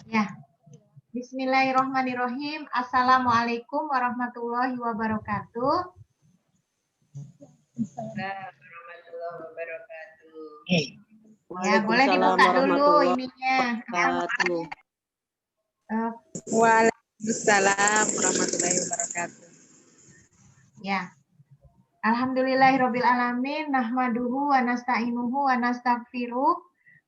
Ya, Bismillahirrahmanirrahim. Assalamualaikum warahmatullahi wabarakatuh. Warahmatullahi wabarakatuh. Ya, boleh dibuka dulu ininya. Waalaikumsalam warahmatullahi wabarakatuh. Ya. Alhamdulillahirabbil alamin, nahmaduhu wa nasta'inuhu wa nastaghfiruh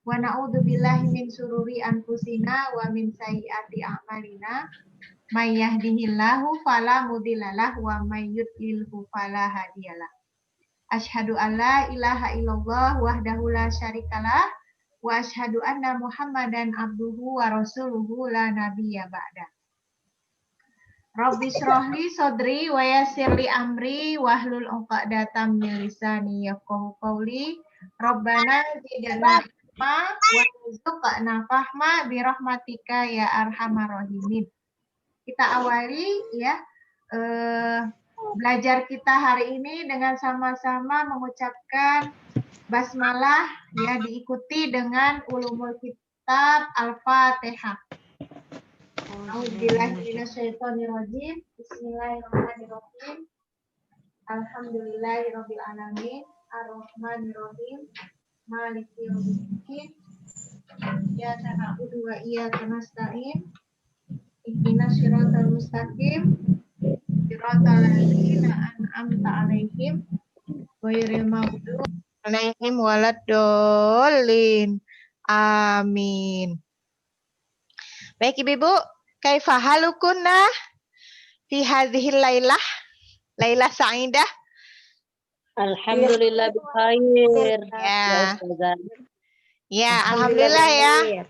wa na'udzubillahi min syururi anfusina wa min sayyiati a'malina. May yahdihillahu fala mudhillalah wa may yudlilhu fala hadiyalah. Asyhadu an la ilaha illallah wahdahu la syarikalah wa asyhadu anna Muhammadan abduhu wa rasuluhu la nabiyya ba'da. Rabbi shrahli sodri wa yassirli amri wahlul 'uqdatam min lisani yafqahu qawli. Rabbana zidna ilma wa rzuqna fahma bi rahmatika ya arhamar rahimin. Kita awali ya belajar kita hari ini dengan sama-sama mengucapkan basmalah ya, diikuti dengan ulumul kitab Al-Fatihah. A'udzubillahiminasyaitonirrajim. Bismillahirrahmanirrahim. Alhamdulillahirabbil alamin, arrahmanirrahim, maliki yaumiddin. Iyyaka na'budu wa iyyaka nasta'in. Ihdinas siratal mustaqim. Siratal ladzina an'amta 'alaihim ghairil maghdubi 'alaihim waladdallin. Amin. Baik Ibu-ibu, kaifa halukunna fi hadhil lailah sa'idah? Alhamdulillah bikhair. Ya, alhamdulillah ya.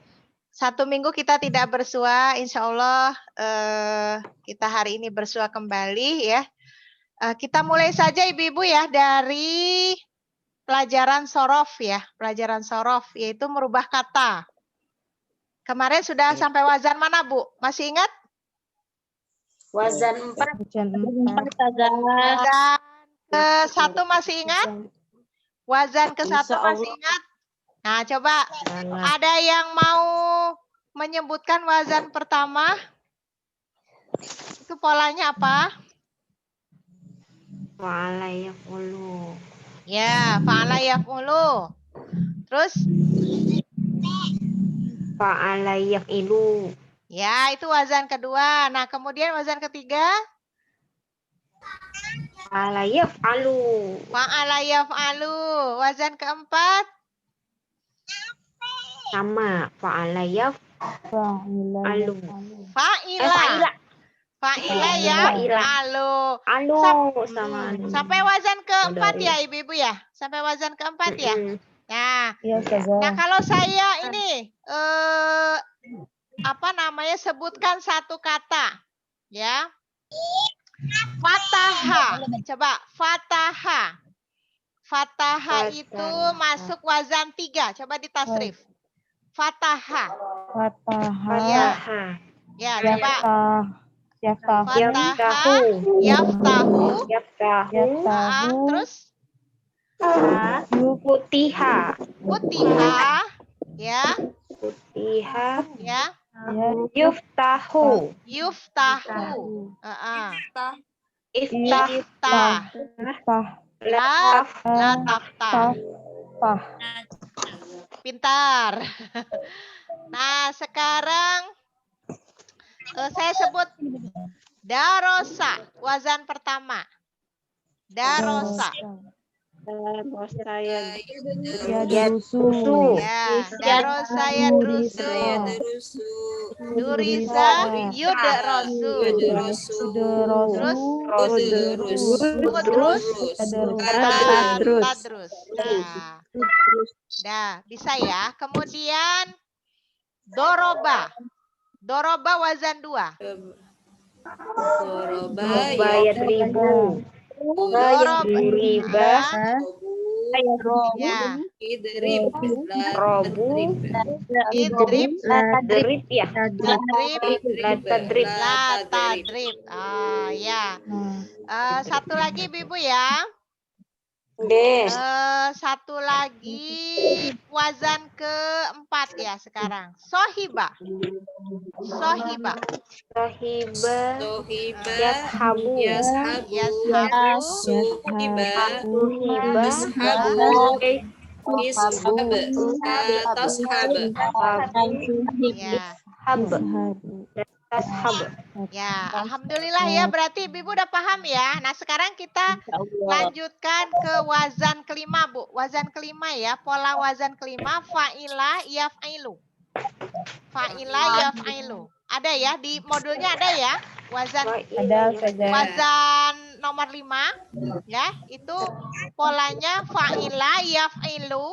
1 minggu kita tidak bersua, insya Allah kita hari ini bersua kembali ya. Kita mulai saja Ibu-ibu ya dari pelajaran sorof ya, pelajaran sorof yaitu merubah kata. Kemarin sudah sampai wazan mana, Bu? Masih ingat? Wazan 4. Wazan ke-1 masih ingat? Wazan ke-1 masih ingat? Nah, coba ada yang mau menyebutkan wazan pertama? Itu polanya apa? Fa'ala yaf'ulu. Ya, fa'ala yaf'ulu. Terus? Fa'ala yaf'ilu. Ya, itu wazan kedua. Nah, kemudian wazan ketiga? Fa'ala yaf'alu. Fa'ala yaf'alu. Wazan keempat? Sama. Fa'ala yaf'alu. Fa'ila. Fa'ila yaf'alu. Alu sama. Sampai wazan keempat ya, Ibu-ibu ya? Sampai wazan keempat ya? Nah, nah kalau saya ini sebutkan satu kata ya. Fataha. Coba fataha. Fataha itu masuk wazan 3. Coba ditasrif. Fataha. Fataha. Ya, coba. Yaftahu. Fataha. Yaftahu. Terus? Putiha. Putiha. Ya. Putiha. Ya. Yuftahu. Yuftahu. Iftah. La taftah. Pintar. Nah, sekarang saya sebut darosa, wazan pertama. Darosa. Darosa ya drusu. Ya, darosa ya drusu. Durisa yudrosu. Terus tadrus. Nah, bisa ya. Kemudian doroba. Doroba wazan 2. Doroba yadribu. Doroba ya. Idrib. Robu. Idrib. Ladrib ya. Ladrib. Latadrib. Ah ya. Satu lagi Ibu ya. D. Satu lagi wazan keempat ya sekarang. Sohiba. Sohiba. Sohiba. Sohiba. Yashabu. Yashabu. Yashabu. Suhiba. Suhiba. Yashabu. Ishab. Tashab. Ya. Hab. Tashab. Ya, alhamdulillah ya. Berarti Ibu udah paham ya. Nah, sekarang kita lanjutkan ke wazan kelima, Bu. Wazan kelima ya. Pola wazan kelima fa'ila yaf'ilu. Fa'ila yaf'ilu. Ada ya di modulnya ada ya. Wazan Ada saja. wazan nomor 5 ya. Itu polanya fa'ila yaf'ilu,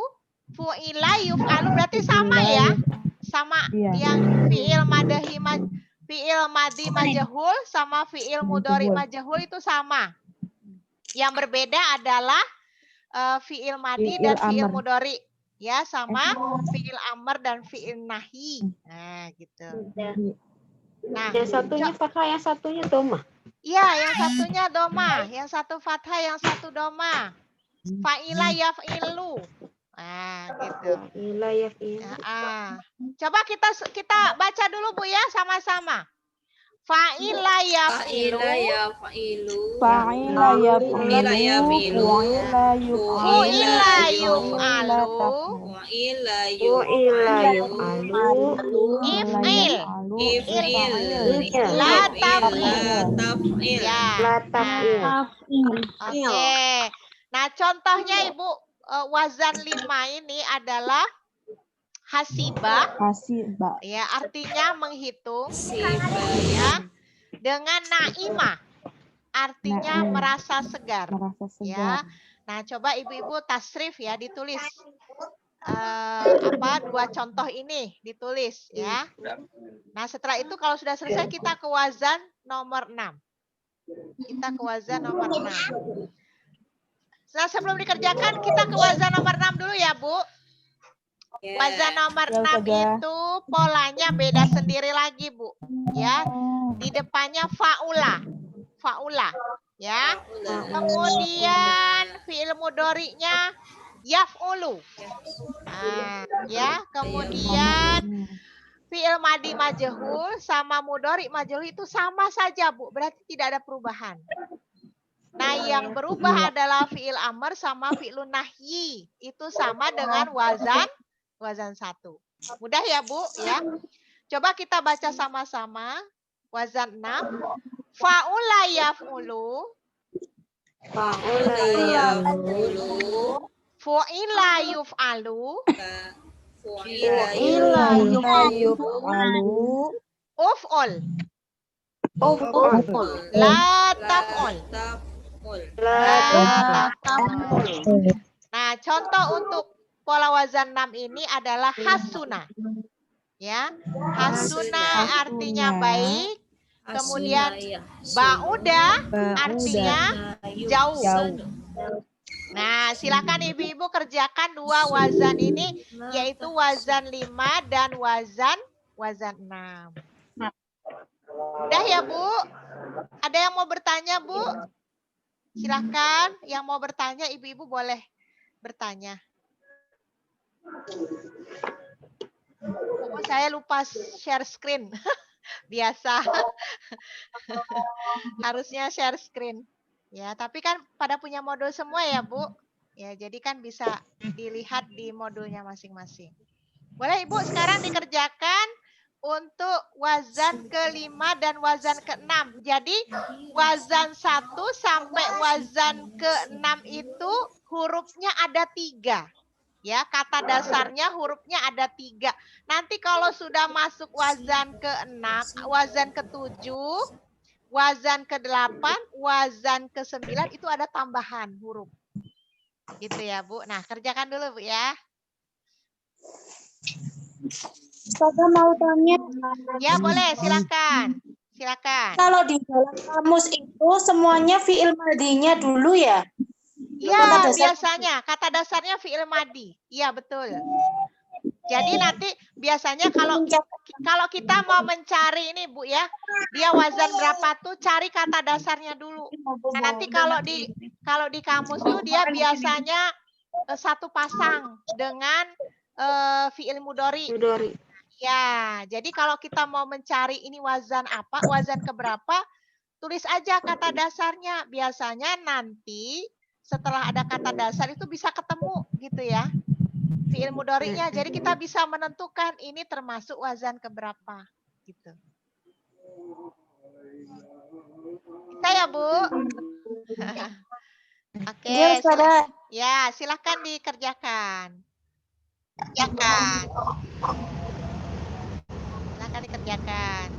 fu'ila yuf'alu berarti sama ya. Sama Iya. yang fi'il madi majhul sama fi'il mudhari majhul itu sama. Yang berbeda adalah fi'il madi dan fi'il amr. mudhari ya sama fi'il amr dan fi'il nahi. Nah, gitu. Nah, Yang satunya fathah, yang satunya doma. iya, yang satunya doma, yang satu fathah, yang satu doma. Fa'ila yaf'ilu. Nah, gitu. Wilayah ini. Coba kita baca dulu Bu ya sama-sama. Fa'ila yaf'ilu. Fa'ila yaf'ilu. Fa'ila Fu'ila yaf'ilu. yafilu. Fu'ila yuf'alu. Wa'ila Fu'ila yuf'alu. yuf'alu. If'il. If'il. La taf'il. Ya. La taf'il. Oke. Nah, contohnya Ibu wazan 5 ini adalah hasiba. Hasiba. Ya, artinya menghitung. Siba. Ya. Dengan naimah. Artinya Naim. merasa segar. Merasa Ya. segar. Nah, coba Ibu-ibu tasrif ya ditulis. Dua contoh ini ditulis ya. Nah, setelah itu kalau sudah selesai kita ke wazan nomor 6. Kita ke wazan nomor 6. Nah, sebelum dikerjakan kita ke wazan nomor 6 dulu ya, Bu. Wazan nomor 6 itu polanya beda sendiri lagi, Bu. Ya. Di depannya faula. Faula, ya. Kemudian fi'il mudhari'nya yaf'ulu. Nah, ya. Kemudian fi'il madi majhul sama mudhari majhul itu sama saja, Bu. Berarti tidak ada perubahan. Nah, yang berubah adalah fi'il amr sama fi'ilun nahyi. Itu sama dengan wazan 1. Mudah ya, Bu, ya. Coba kita baca sama-sama. Wazan 6. Fa'ula yaf'ulu. Fa'ula yaf'ulu. Fu'ila yuf'alu. Fu'ila yuf'alu. Uf'ul. Uf'ul. La taf'ul. Nah, contoh untuk pola wazan 6 ini adalah hasuna. Ya. Hasuna artinya baik. Kemudian ba'uda artinya jauh. Nah, silakan ibu-ibu kerjakan dua wazan ini, yaitu wazan 5 dan wazan 6. Udah ya, Bu? Ada yang mau bertanya, Bu? Silakan, yang mau bertanya, ibu-ibu boleh bertanya. Oh, saya lupa share screen. Biasa. Harusnya share screen. Ya, tapi kan pada punya modul semua ya, Bu. Ya, jadi kan bisa dilihat di modulnya masing-masing. Boleh, Ibu, sekarang dikerjakan untuk wazan ke-5 dan wazan ke-6. Jadi wazan 1 sampai wazan ke-6 itu hurufnya ada 3. Ya, kata dasarnya hurufnya ada 3. Nanti kalau sudah masuk wazan ke-6, wazan ke-7, wazan ke-8, wazan ke-9 itu ada tambahan huruf. Gitu ya, Bu. Nah, kerjakan dulu, Bu ya. Saya mau tanya. Ya, boleh, silakan. Silakan. Kalau di dalam kamus itu semuanya fi'il madinya dulu ya? Iya, biasanya kata dasarnya fi'il madi. Iya, betul. Jadi nanti biasanya kalau kita mau mencari ini Bu ya, dia wazan berapa tuh cari kata dasarnya dulu. Nah, nanti kalau di kamus tuh dia biasanya satu pasang dengan fiil mudhari. Mudhari. Ya, jadi kalau kita mau mencari ini wazan apa, wazan keberapa, tulis aja kata dasarnya. Biasanya nanti setelah ada kata dasar itu bisa ketemu gitu ya. Fiil mudhari'nya. Jadi kita bisa menentukan ini termasuk wazan keberapa gitu. Bisa ya, Bu? Oke. Ya, silahkan dikerjakan. Silahkan dikerjakan.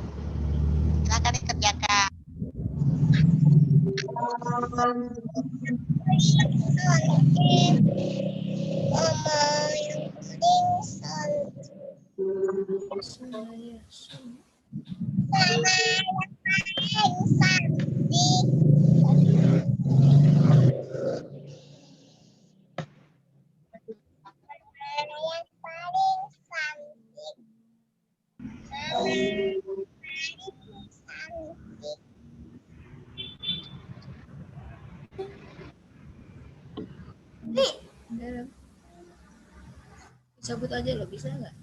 Cabut aja lo, bisa nggak?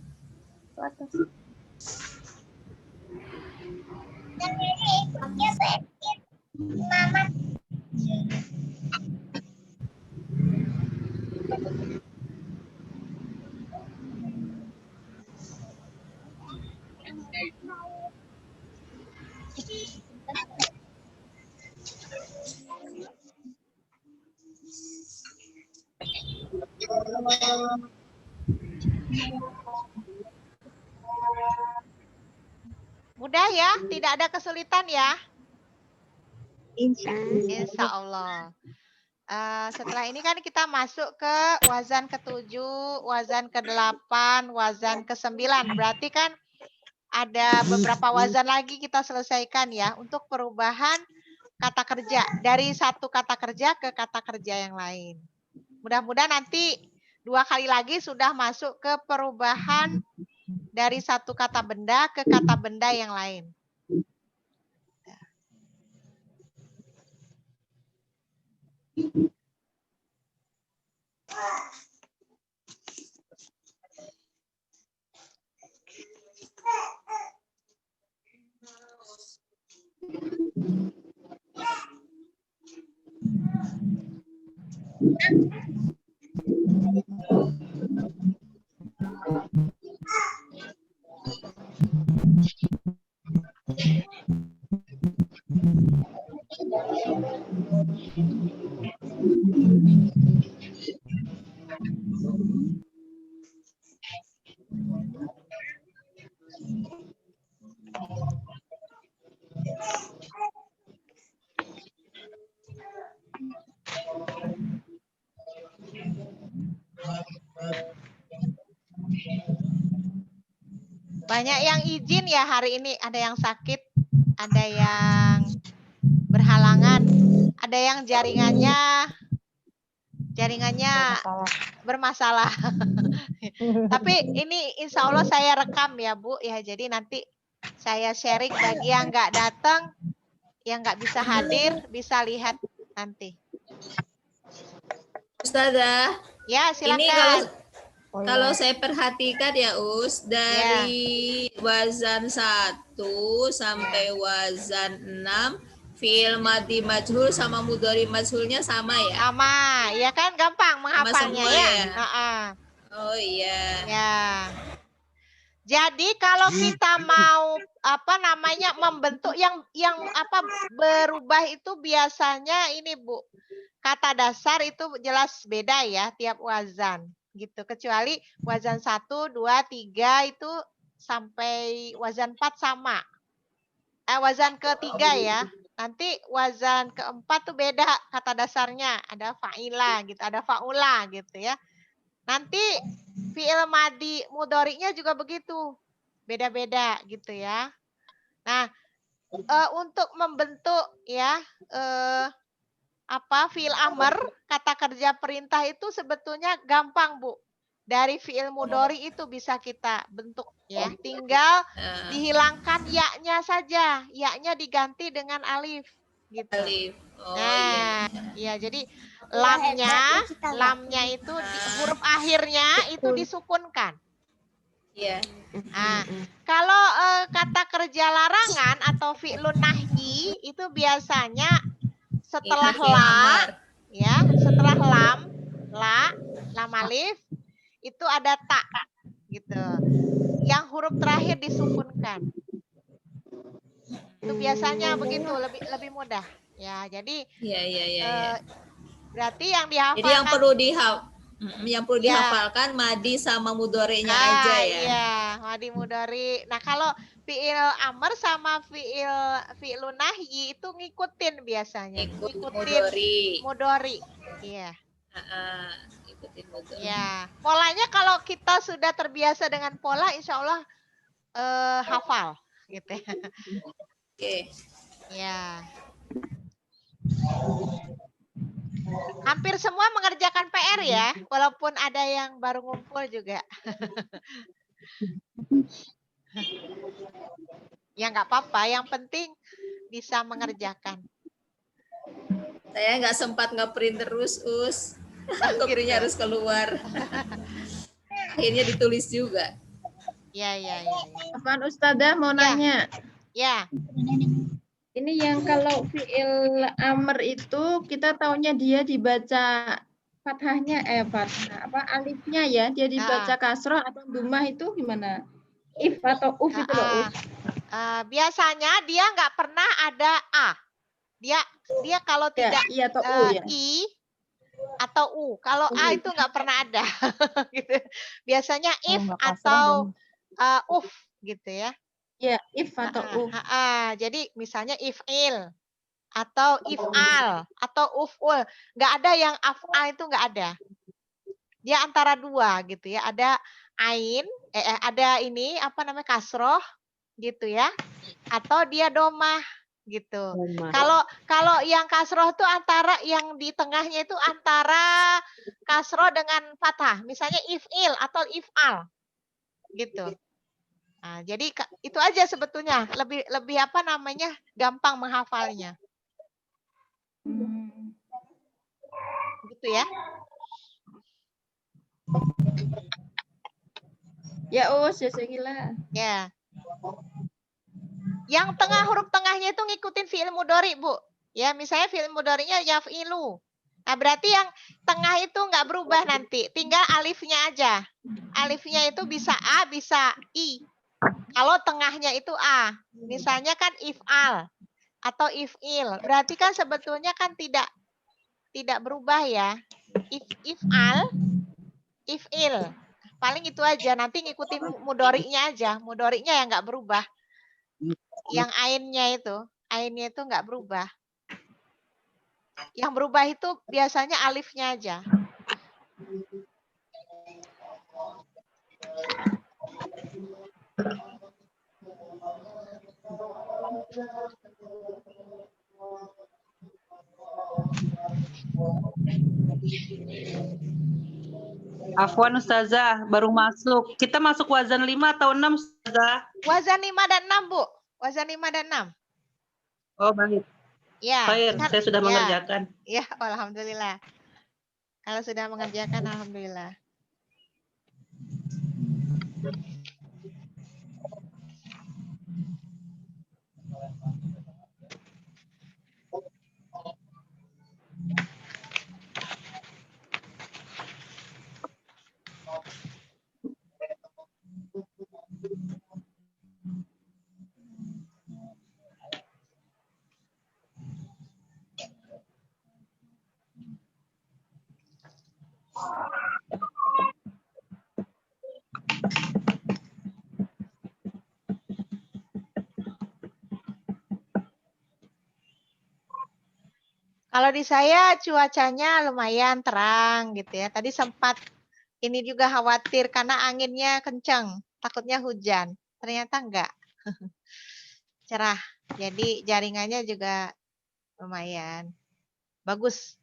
Mudah ya, tidak ada kesulitan ya. Insya Insya Allah. Setelah ini kan kita masuk ke wazan ke-7, wazan ke-8, wazan ke-9. Berarti kan ada beberapa wazan lagi kita selesaikan ya untuk perubahan kata kerja dari satu kata kerja ke kata kerja yang lain. Mudah-mudahan nanti 2 kali lagi sudah masuk ke perubahan dari satu kata benda ke kata benda yang lain. Banyak yang izin ya hari ini, ada yang sakit, ada yang berhalangan, ada yang jaringannya bermasalah. Tapi ini insya Allah saya rekam ya Bu ya, jadi nanti saya sharing bagi yang nggak datang, yang nggak bisa hadir bisa lihat nanti. Ustazah, Ya silakan. ini kalau saya perhatikan ya Us, dari wazan 1 sampai wazan 6, fi'il madhi majhul sama mudhari majhulnya sama ya? Sama, ya kan gampang menghafalnya semua ya. ya? Oh iya. Ya. Jadi kalau kita mau membentuk yang berubah itu biasanya ini Bu. Kata dasar itu jelas beda ya tiap wazan gitu. Kecuali wazan 1, 2, 3 itu sampai wazan 4 sama. Wazan ketiga ya. Nanti wazan keempat tuh beda kata dasarnya. Ada fa'ila gitu, ada fa'ula gitu ya. Nanti fi'il madhi mudhari'nya juga begitu. Beda-beda gitu ya. Nah, untuk membentuk ya fi'il amr, kata kerja perintah itu sebetulnya gampang, Bu. Dari fiil mudhari itu bisa kita bentuk ya. Tinggal dihilangkan ya-nya saja. Ya-nya diganti dengan alif gitu. Alif. Oh Nah, iya. ya jadi lamnya itu huruf akhirnya itu disukunkan. Iya. Nah, kalau kata kerja larangan atau fi'lun nahyi itu biasanya setelah Itu fi'il amar. ya, setelah lam alif itu ada ta gitu. Yang huruf terakhir disukunkan. Itu biasanya begitu, lebih mudah. Ya, jadi Iya. berarti yang dihafalkan. Jadi yang perlu dihafalkan madi sama mudhari'nya aja ya. Iya, madi mudhari. Nah, kalau fi'il amr sama fi'ilun nahyi itu ngikutin biasanya. Ngikutin mudhari. Iya. Ikutin mudhari. Ya, polanya kalau kita sudah terbiasa dengan pola, insya Allah hafal, gitu. Oke. Ya. Hampir semua mengerjakan PR ya, walaupun ada yang baru ngumpul juga. Ya nggak apa-apa, yang penting bisa mengerjakan. Saya nggak sempat nge-print terus, Us. Kopinya harus keluar. Akhirnya ditulis juga. Ya. Apaan Ustazah mau nanya? Ya. Ini yang kalau fi'il amr itu kita taunya dia dibaca fathahnya alifnya ya, dia dibaca kasroh atau dhammah itu gimana? If atau uf itu loh. Biasanya dia nggak pernah ada a. Dia kalau tidak I atau u ya. I atau u. Kalau a itu nggak pernah ada. Gitu. Biasanya if atau uf gitu ya. Ya, if atau uf. Jadi misalnya if'il atau if'al atau uf'ul. Nggak ada yang af'al itu nggak ada. Dia antara dua gitu ya. Ada ain, ada ini apa namanya kasroh gitu ya. Atau dia domah gitu. Kalau yang kasroh itu antara yang di tengahnya itu antara kasroh dengan fathah. Misalnya if'il atau if'al gitu. Nah, jadi itu aja sebetulnya lebih apa namanya gampang menghafalnya. Gitu ya. Ya Us, ya segila. Ya. Yang tengah huruf tengahnya itu ngikutin fi'il mudhari, Bu. Ya, misalnya fi'il mudhari'nya yaf'ilu. Nah, berarti yang tengah itu nggak berubah nanti, tinggal alifnya aja. Alifnya itu bisa a, bisa i. Kalau tengahnya itu a, misalnya kan if'al atau if'il, berarti kan sebetulnya kan tidak berubah ya. If'al, if'il, paling itu aja. Nanti ngikutin mudhari'nya aja, mudhari'nya yang nggak berubah. Yang ainnya itu nggak berubah. Yang berubah itu biasanya alifnya aja. Afwan Ustazah, baru masuk. Kita masuk wazan 5 atau 6 Ustazah? Wazan 5 dan 6, Bu. Wazan 5 dan 6. Oh, baik. Ya. Khair, saya sudah mengerjakan. Ya, alhamdulillah. Kalau sudah mengerjakan, alhamdulillah. Kalau di saya cuacanya lumayan terang gitu ya. Tadi sempat ini juga khawatir karena anginnya kencang, takutnya hujan. Ternyata enggak. Cerah. Jadi jaringannya juga lumayan bagus.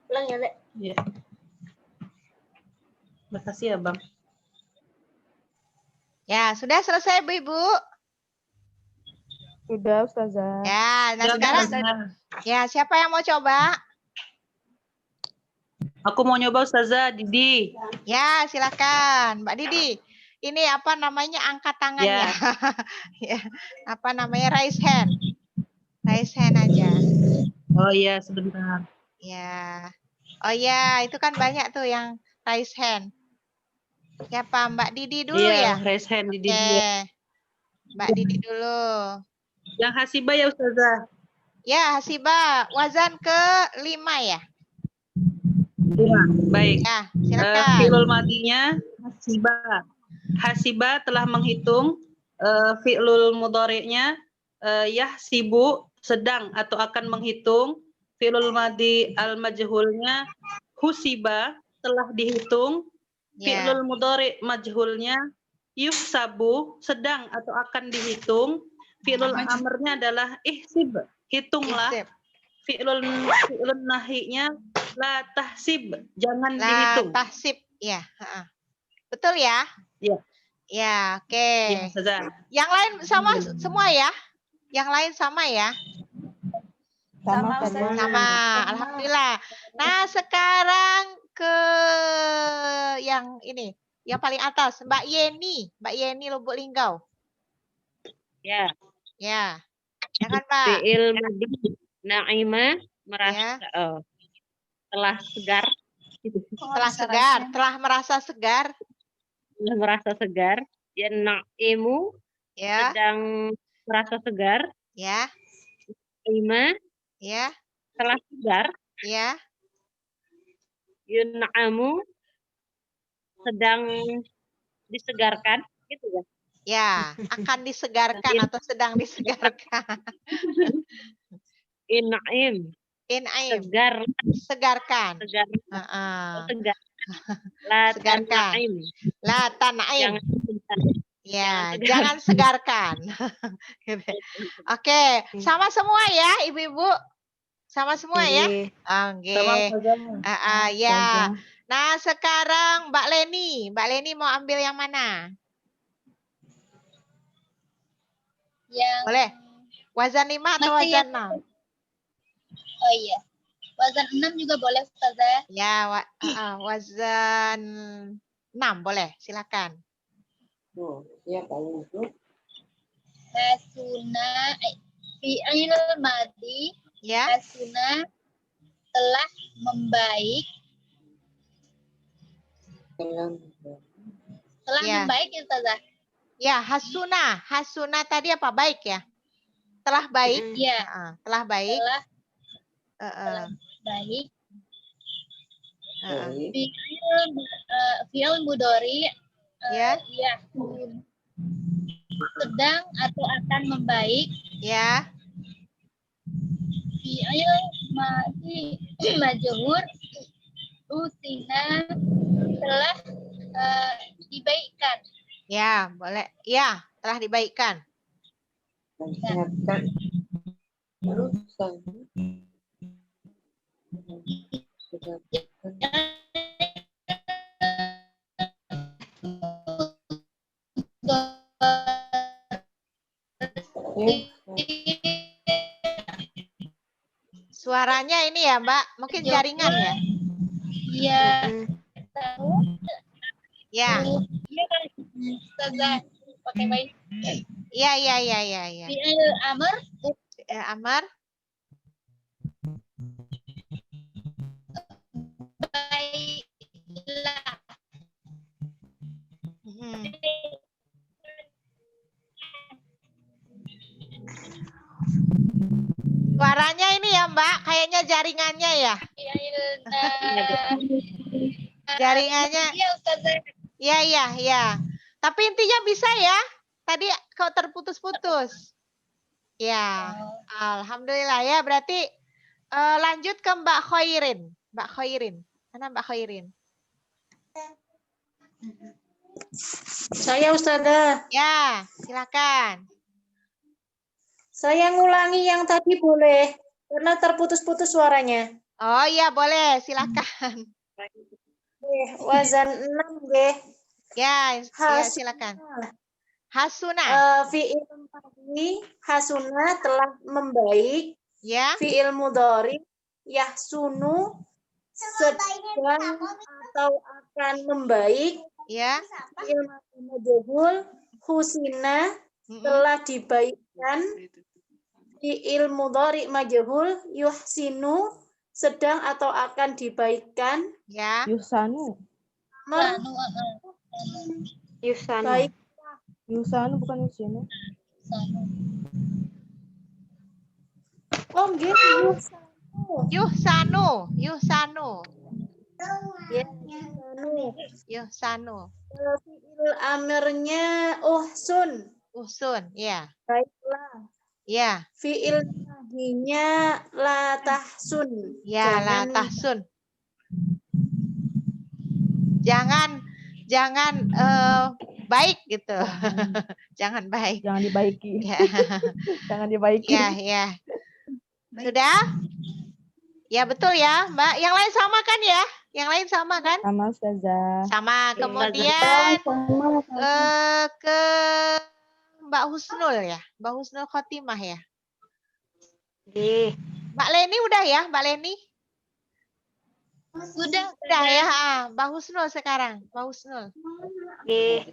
Pulang ya, Dek. Iya. Makasih ya, Bang. Ya, sudah selesai Bu Ibu? Sudah, Ustazah. Ya, nah Ya, sekarang Ustazah. ya siapa yang mau coba? Aku mau nyoba Ustazah, Didi. Ya, silakan Mbak Didi. Ini apa namanya angkat tangannya? Ya, apa namanya raise hand? Raise hand aja. Oh iya, sebentar. Ya. Oh ya, itu kan banyak tuh yang raise hand. Siapa? Mbak Didi dulu Iya, ya? raise hand Didi. Oke. Mbak Didi dulu. Yang Hasibah ya Ustazah. Ya, Hasibah, wazan ke-5 ya? Iya, baik. Ya, silakan. Fi'lul madinya Hasibah. Hasibah telah menghitung. Fi'lul mudhari'nya yahsibu sedang atau akan menghitung. Fi'lul madi al-majhulnya husiba telah dihitung. Ya. Fi'lul mudhari' majhulnya yuhsabu sedang atau akan dihitung. Fi'lul amrnya adalah ihsib, hitunglah. Ihsib. Fi'lul nahinya la tahsib, jangan La dihitung. tahsib, ya. Betul ya? Iya. Ya, oke. Iya, Ustazah. Yang lain sama semua ya? Yang lain sama ya? Sama, Sama, alhamdulillah. Nah, sekarang ke yang ini, yang paling atas, Mbak Yeni Lubuk Linggau. Ya. Ya. Ya kan, Pak? Fi'il madi Naimah merasa telah segar. Setelah segar, telah merasa segar. Telah merasa segar. Ya Naimu Ya. sedang merasa segar. Ya. Naimah Ya. telah segar. Ya. Yun'amu sedang disegarkan, gitu ya. Ya, akan disegarkan atau sedang disegarkan. In'aim In'aim, segar, segarkan. segar, segar. La Segarkan. tan'aim. La tan'aim. Ya, jangan segarkan. Oke, sama semua ya, Ibu-ibu. Sama semua ya. Oke. Ya. Nah, sekarang Mbak Leni. Mbak Leni mau ambil yang mana? Yang Boleh. Wazan 5 atau Masih wazan yang- 6? Oh iya. Wazan 6 juga boleh Ustazah. Ya, wazan 6 boleh. Silakan. Hasuna fi'il madi. Ya. Hasuna telah membaik. Telah Ya. membaik ya Ustazah. Ya, hasuna. Hasuna tadi apa? Baik ya? Telah baik. Iya. Telah baik. Telah baik. Heeh. Fi'il mudhari Ya. sedang atau akan membaik. Ya. Fi'il madi majhur usina telah dibaikkan. Ya, boleh. Ya, telah dibaikkan. Suaranya ini ya, Mbak. Mungkin jaringan ya? Iya. Tahu? Ya. Iya kan Ustazah pakai baik. Iya, iya, iya, iya, iya. Fi'il amr. Amar. Baiklah. Suaranya ini ya Mbak, kayaknya jaringannya ya. Jaringannya. Iya Ustazah. Iya, iya, iya. Tapi intinya bisa ya. Tadi kok terputus-putus. Ya, alhamdulillah ya. Berarti lanjut ke Mbak Khairin. Mbak Khairin. Mana Mbak Khairin? Saya Ustazah. Ya, silakan. Saya ngulangi yang tadi boleh, karena terputus-putus suaranya. Oh iya, boleh. Silakan. Wazan 6, nggih. Ya, ya silakan. Hasuna. Fi'il madhi hasuna telah membaik. Ya. Fi'il mudhari yahsunu sedang atau akan membaik. Ya. Fi'il madhi majhul husina telah dibaikkan. Fi'il mudhari majhul yuhsinu sedang atau akan dibaikkan. Ya. Yusanu. Yusanu. Baik. Yusanu bukan Yusinu. Oh, nggih, Yuhsanu. Yuhsanu. ya, Yusanu. Yuhsanu. Fi'il amirnya uhsun. Uhsun. Ya. Baiklah. Ya. Fi'il nahinya la tahsun. Ya, la tahsun. Jangan baik gitu. Jangan baik. Jangan dibaiki. Ya. Jangan dibaiki. Ya, ya. Sudah? Ya, betul ya, Mbak. Yang lain sama kan ya? Yang lain sama kan? Sama Ustazah. Sama. Kemudian ke Mbak Husnul ya. Mbak Husnul Khotimah ya. Nggih. Mbak Leni udah ya, Mbak Leni? Sudah. Udah ya, Mbak Husnul sekarang. Mbak Husnul. Nggih.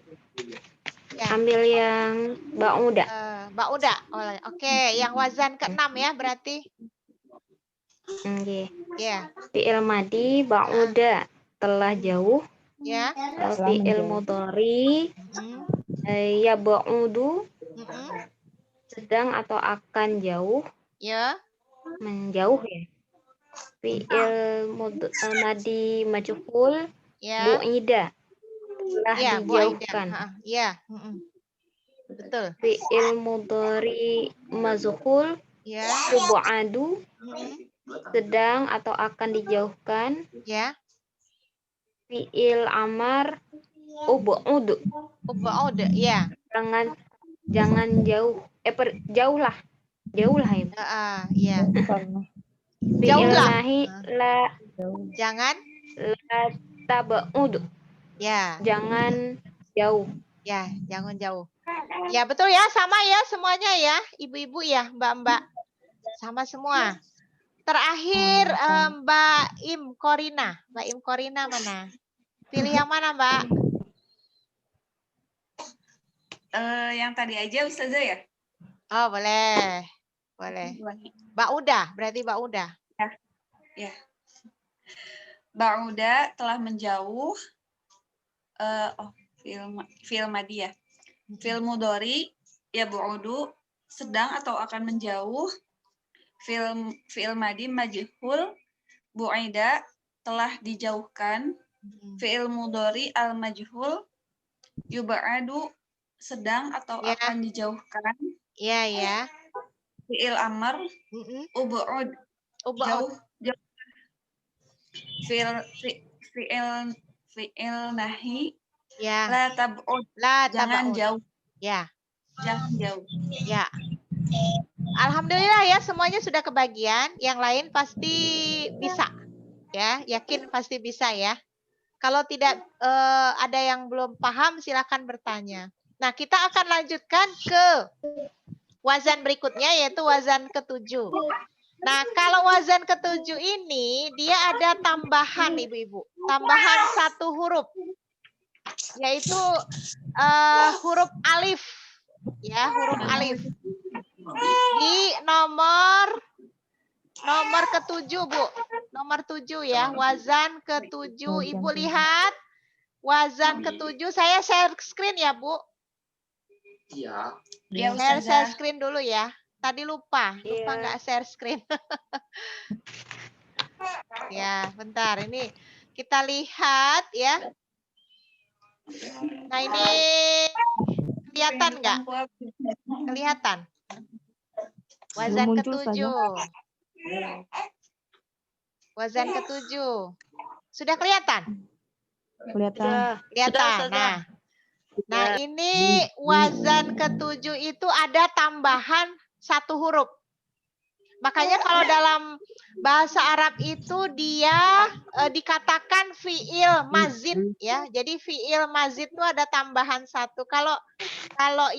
Ya. Ambil yang Mbak Uda. Mbak Uda. Oke, yang wazan ke-6 ya berarti. Nggih. Ya. Fi'il madi Mbak Uda telah jauh. Ya. Fi'il mudhari ya ba'udu sedang atau akan jauh. Ya. Menjauh ya. Fi'il madi majhul Ya. bu'ida telah Ya, dijauhkan. Ya. Betul. Fi'il mudhari mazhul Ya. tub'adu sedang atau akan dijauhkan. Ya. Fi'il amar ub'ud. Ub'ud, ya. Jangan jauh. Jauhlah. Jauhlah ya. Ya. Fi'il Jauhlah. nahi la Jangan. la tab'ud. Ya. Jangan jauh. Ya, jangan jauh. Ya, betul ya, sama ya semuanya ya, ibu-ibu ya, mbak-mbak. Sama semua. Terakhir Mbak Im Korina. Mbak Im Korina mana? Pilih yang mana, Mbak? Yang tadi aja Ustazah ya? Oh, boleh. Boleh. Mbak Uda, berarti Mbak Uda. Ya. Mbak Uda telah menjauh. Fi'il madi ya. Fi'il mudhari ya bu'udu sedang atau akan menjauh. Fi'il madi majhul bu'ida telah dijauhkan. Fi'il mudhari al majhul yub'adu sedang atau akan dijauhkan. Iya, ya. Fi'il amar ub'ud jauh. Fi'il nahi ya. La tab'ud. Jangan jauh. Ya. Jangan jauh. Ya. Alhamdulillah ya semuanya sudah kebagian. Yang lain pasti bisa. Ya, yakin pasti bisa ya. Kalau tidak ada yang belum paham silakan bertanya. Nah, kita akan lanjutkan ke wazan berikutnya yaitu wazan ke-7. Nah, kalau wazan ke-7 ini dia ada tambahan ibu-ibu. Tambahan 1 huruf. Yaitu huruf alif. Ya, huruf alif. Di nomor ke-7, Bu. Nomor 7 ya, wazan ke-7. Ibu lihat wazan ke-7. Saya share screen ya, Bu. Ya, Share screen dulu ya. Tadi lupa nggak share screen. Ya, bentar. Ini kita lihat ya. Nah, ini kelihatan nggak? Kelihatan. Wazan ke-7. Wazan ke-7. Sudah kelihatan? Kelihatan. Kelihatan. Nah, ini wazan ke-7 itu ada tambahan 1 huruf. Makanya kalau dalam bahasa Arab itu dia dikatakan fi'il mazid ya. Jadi fi'il mazid itu ada tambahan 1. Kalau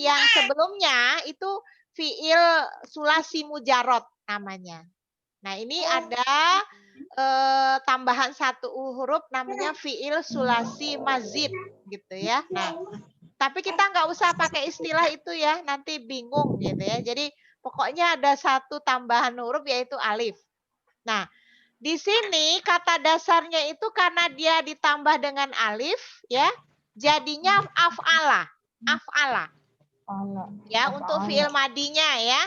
yang sebelumnya itu fi'il sulasi mujarrad namanya. Nah, ini ada tambahan 1 huruf namanya fi'il sulasi mazid gitu ya. Nah, tapi kita nggak usah pakai istilah itu ya, nanti bingung gitu ya. Jadi pokoknya ada 1 tambahan huruf yaitu alif. Nah, di sini kata dasarnya itu karena dia ditambah dengan alif ya, jadinya af'ala. Af'ala. Ya, untuk fi'il madinya ya.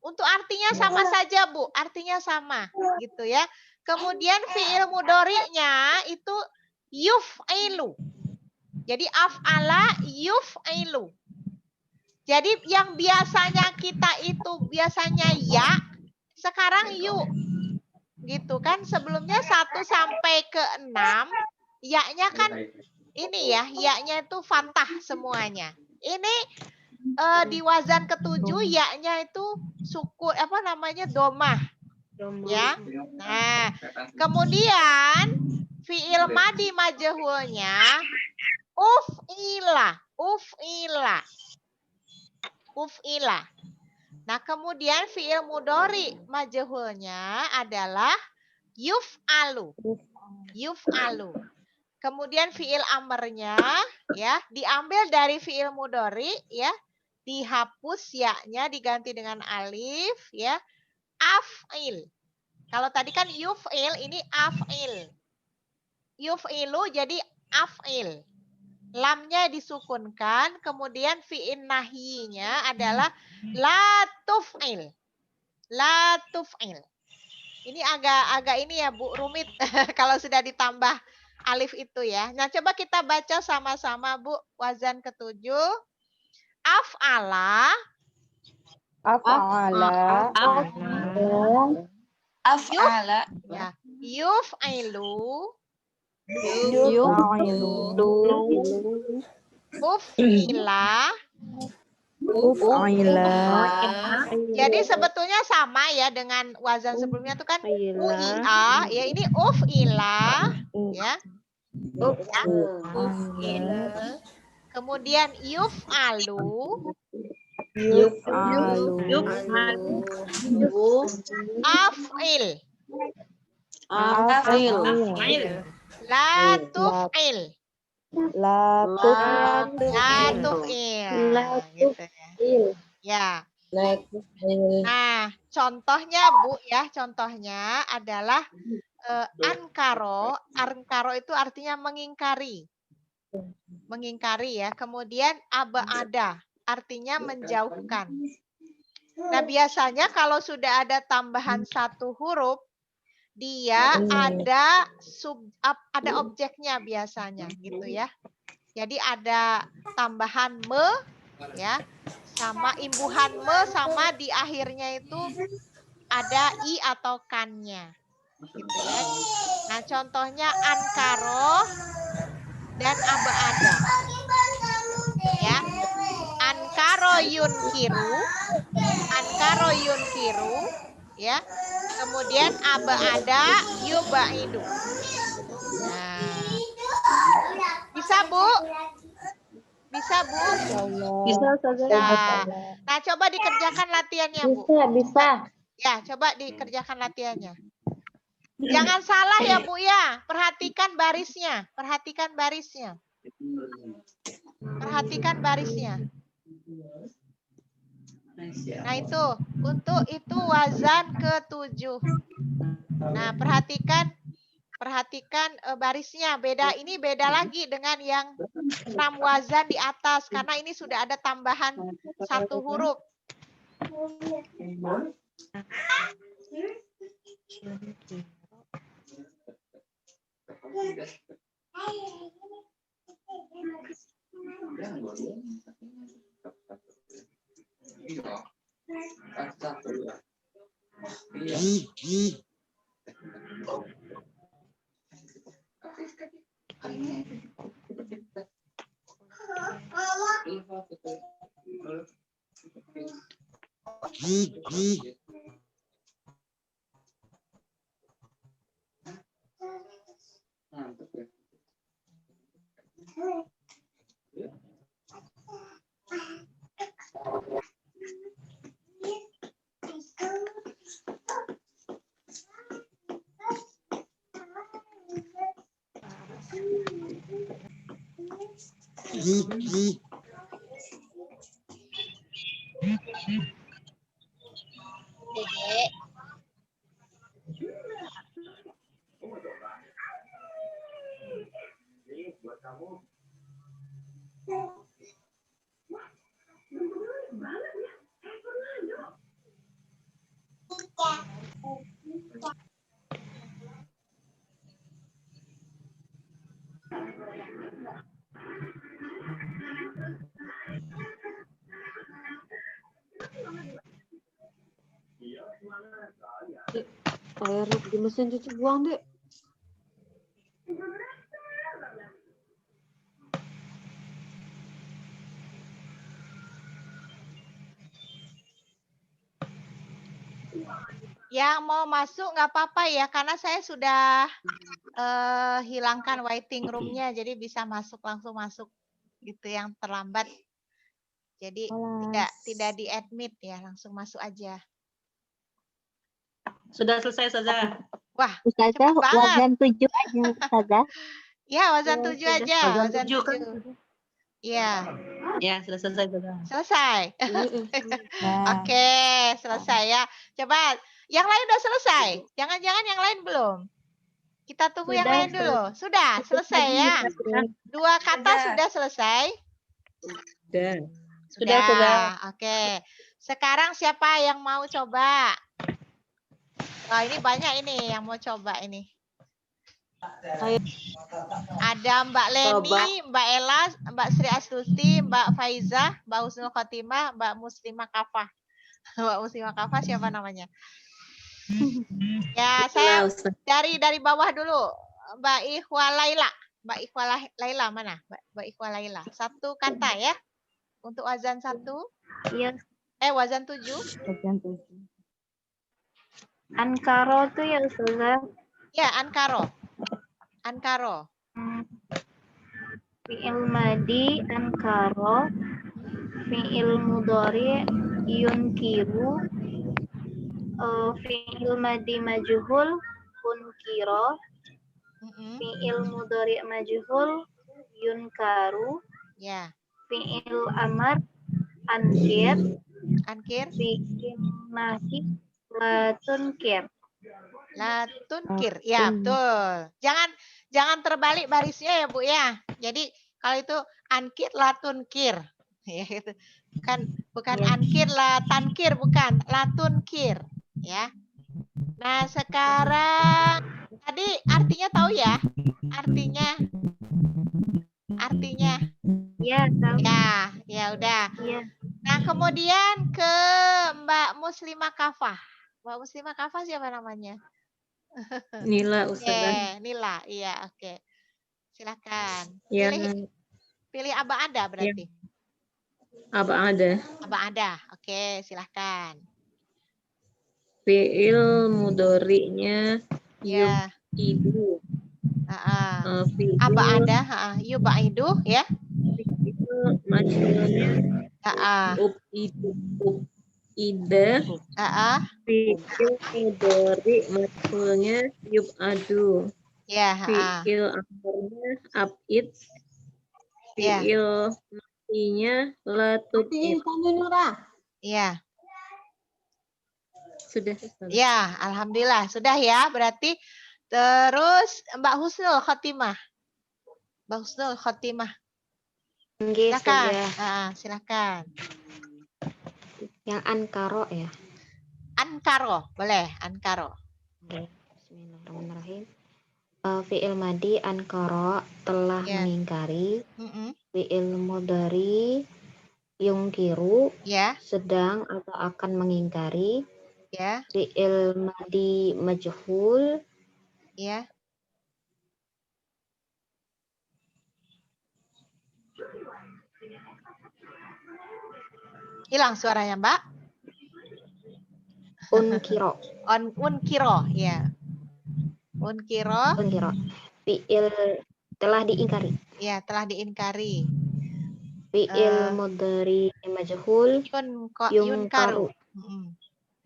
Untuk artinya sama saja, Bu. Artinya sama gitu ya. Kemudian fi'il mudhari'nya itu yuf'ilu. Jadi af'ala yuf'ilu. Jadi yang biasanya kita itu biasanya ya, sekarang yu. Gitu kan, sebelumnya 1 sampai ke 6, ya-nya kan ini ya, ya-nya itu fathah semuanya. Ini di wazan ke-7 ya-nya itu sukun domah. Ya. Nah, kemudian fi'il madi majhulnya uf'ila. Nah, kemudian fi'il mudhari majhulnya adalah yuf'alu. Kemudian fi'il amrnya ya diambil dari fi'il mudhari ya, dihapus ya-nya diganti dengan alif ya. Af'il. Kalau tadi kan yuf'il, ini af'il. Yuf'ilu jadi af'il. Lamnya disukunkan, kemudian fi'il nahyinya adalah la tuf'il. La tuf'il. Ini agak ini ya Bu, rumit kalau sudah ditambah alif itu ya. Nah, coba kita baca sama-sama Bu, wazan ke-7. Af'ala. Ya. Yuf'ilu. Uf'ila. Jadi sebetulnya sama ya dengan wazan sebelumnya itu kan uia, ya ini uf'ila ya. Kemudian yuf'alu. Af'il. La tuf'il. Gitu ya. Nah, contohnya Bu ya, contohnya adalah ankaro. Ankaro itu artinya mengingkari. Mengingkari ya. Kemudian abada artinya menjauhkan. Nah, biasanya kalau sudah ada tambahan 1 huruf, dia ada objeknya biasanya gitu ya. Jadi ada tambahan me ya, sama imbuhan me, sama di akhirnya itu ada i atau kannya gitu ya. Nah, contohnya ankaro dan abada ya. Ankaro yunkiru ya. Kemudian abada yubaidu. Nah, bisa Bu? Bisa Bu? Nah, coba dikerjakan latihannya Bu. Bisa. Ya, coba dikerjakan latihannya. Jangan salah ya Bu ya. Perhatikan barisnya. Perhatikan barisnya. Nah, itu untuk itu wazan ke-7. Nah, perhatikan barisnya beda. Ini beda lagi dengan yang 6 wazan di atas karena ini sudah ada tambahan 1 huruf. Dedek. Air di mesin cuci buang, Dek. Yang mau masuk nggak apa-apa ya, karena saya sudah hilangkan waiting room-nya, jadi bisa langsung masuk gitu yang terlambat. Jadi tidak di-admit ya, langsung masuk aja. Sudah selesai saja. Wah, Ustazah, cepet banget. wazan 7 aja, Ustazah. Ya, wazan 7 aja. Wazan 7 kan? 7. Iya. Ya, sudah selesai saja. Selesai. Nah, Oke, selesai ya. Coba, yang lain udah selesai. Jangan-jangan yang lain belum. Kita tunggu yang lain dulu. Sudah, selesai ya. 2 kata sudah selesai. Sudah. Oke. Sekarang siapa yang mau coba? Wah, ini banyak ini yang mau coba ini. Ada Mbak Leni, Mbak Ella, Mbak Sri Astuti, Mbak Faiza, Mbak Husnul Khotimah, Mbak Muslimah Kafah. Mbak Muslimah Kafah siapa namanya? Ya, saya dari bawah dulu. Mbak Ikhwa Laila. Mbak Ikhwa Laila mana? Mbak Ikhwa Laila. 1 kata ya. Untuk wazan 1. Iya. Wazan 7. wazan 7. Ankaro tuh ya, Ustazah. Ya, Ankaro. Ankaro. Fi'il madi ankaro. Fi'il mudhari yunkiru. Fi'il madi majhul unkiro. Fi'il mudhari majhul yunkaru. Ya. Fi'il amar ankir. Fi'il nahi latunkir. Latunkir. Ya, betul. Jangan terbalik barisnya ya, Bu ya. Jadi kalau itu ankir latunkir. Ya, gitu. Bukan ankir latankir, bukan latunkir, ya. Nah, sekarang tadi artinya tahu ya? Artinya. Ya, tahu. Ya udah. Ya. Nah, kemudian ke Mbak Muslimah Kafah. Mbak Muslimah Kafah siapa namanya? Nila, Ustazah. Nila, iya, oke. Silakan. Ya. Pilih Aba Ada berarti. Aba ada. Oke, silakan. Fi'il mudhari'nya yub'idu. Aba ada, yub'idu ya. Fi'il majhulnya ub'idu. Ida. Fi'il mudhari majhulnya yub'adu. Ya, Fi'il amrnya ab'id. Fi'il matinya latub'id. Iya. Sudah. Ustazah. Ya, alhamdulillah sudah ya. Berarti terus Mbak Husnul Khotimah. Mbak Husnul Khotimah. Nggih, Silakan. Ustazah. Silakan. Yang ankaro ya. Ankaro, boleh ankaro. Bismillahirrahmanirrahim. Fi'il madi ankaro telah Ya. mengingkari. Mm-mm. Fi'il mudhari yungkiru Ya, sedang atau akan mengingkari. ya, Fi'il madi majhul ya. Hilang suaranya, Mbak. unkiro. Unkiro, ya. Unkiro, Unkiro. Fi'il telah diingkari. ya telah diingkari. Fi'il mudhari majhul Yunkaru. yungkaru. Mm-mm.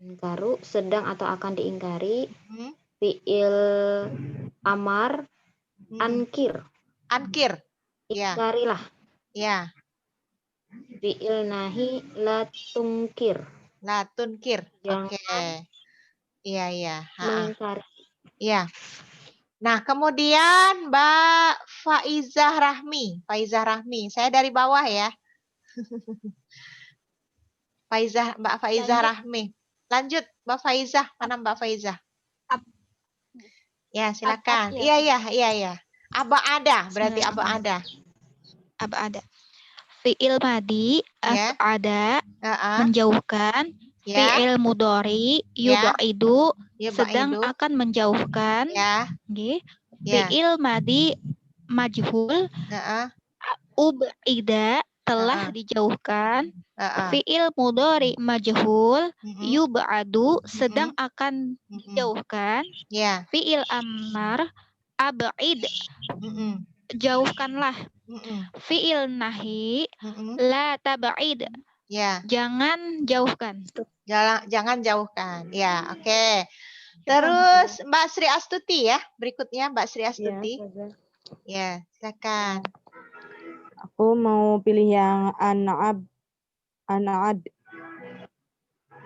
Yungkaru sedang atau akan diingkari. Mm-mm. Fi'il amar Mm-mm. ankir. Ankir, ya, Ingkarilah. ya. Fi'il nahi la tungkir. Lah tunkir. Jangan Oke. Iya, iya. mengingkari. Iya. Nah, kemudian Mbak Faizah Rahmi. Faizah Rahmi. Saya dari bawah ya. Mbak Faizah Rahmi. Lanjut, Mbak Faizah. Mana Mbak Faizah? Ya, silakan. Iya, iya, iya, iya. Aba ada, berarti aba ada. Aba ada. Fi'il madi Ya. af'ada Heeh. menjauhkan. Ya. Fi'il mudhari Ya. yubaidu sedang Yubaidu. akan menjauhkan. Ya. Nggih. Ya. Fi'il madi majhul Heeh. ubida telah dijauhkan. Heeh. Fi'il mudhari majhul Mm-mm. yubadu sedang akan dijauhkan. Ya. Fi'il amar ab'id Mm-mm. jauhkanlah. Mm-mm. Fi'il nahi Mm-mm. la tab'id Ya. jangan jauhkan. Jangan jauhkan. Ya, oke. Terus Mbak Sri Astuti ya. Berikutnya Mbak Sri Astuti. Ya, silakan. Aku mau pilih yang an'ad.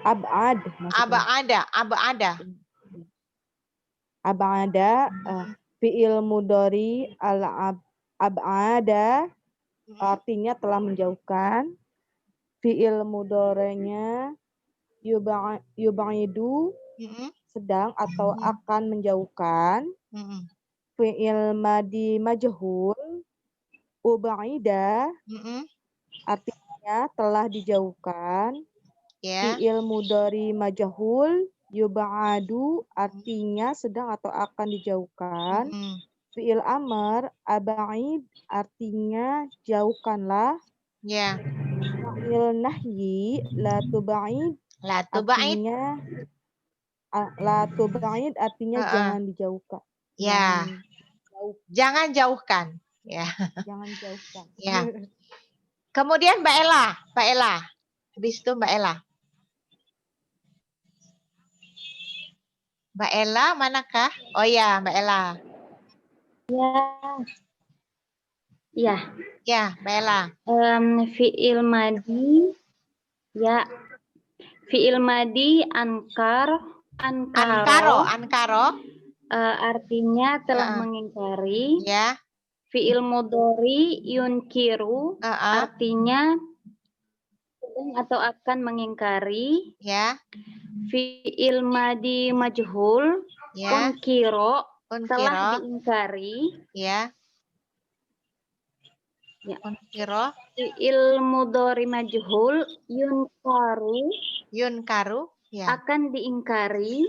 Ab'ad. maksudnya. Ab'ada. Ab'ada fi'il mudhari ab'ada artinya telah menjauhkan. Fi'il mudhari'nya yubaidu sedang atau akan menjauhkan. Fi'il madi majhul ubaida artinya telah dijauhkan. Ya. Fi'il mudhari majhul yubadu artinya sedang atau akan dijauhkan. Fi'il amar aba'id artinya jauhkanlah. Ya. Fi'il nahyi la tuba'id artinya jangan dijauhkan. Ya. Jangan jauhkan. Ya. Jangan jauhkan. Ya. Kemudian Mbak Ella. Habis itu Mbak Ella. Mbak Ella manakah? Oh ya, Mbak Ella. Ya. Ya, Mbak Ella. Fi'il madi ya. Fi'il madi ankaro. Artinya telah mengingkari. Ya. Fi'il mudhari yunkiru artinya sedang atau akan mengingkari. Ya. Fi'il madi majhul unkiro telah diingkari. Ya. Ya. Unkiro. Fi'il mudhari majhul yunkaru ya. akan diingkari.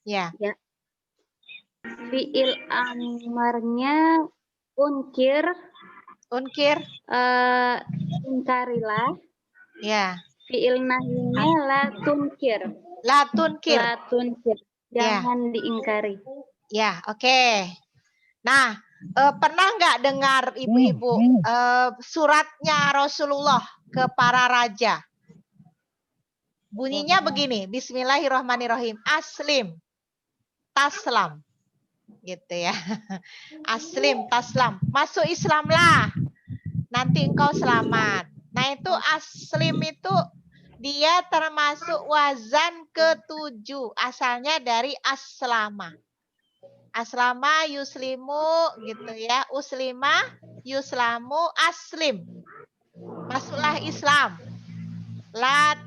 Ya. Ya. Fi'il amarnya unkir. Ingkarilah. Ya. Fi'il nahinya la tunkir. Jangan diingkari. Ya, oke. Nah, pernah nggak dengar ibu-ibu suratnya Rasulullah ke para raja? Bunyinya begini, Bismillahirrahmanirrahim. Aslim, taslam. Gitu ya. Aslim, taslam. Masuk Islamlah. Nanti engkau selamat. Nah, itu aslim itu Dia termasuk wazan ke-7. Asalnya dari aslama. Aslama, yuslimu gitu ya. Uslima, yuslamu, aslim. Masuklah Islam. La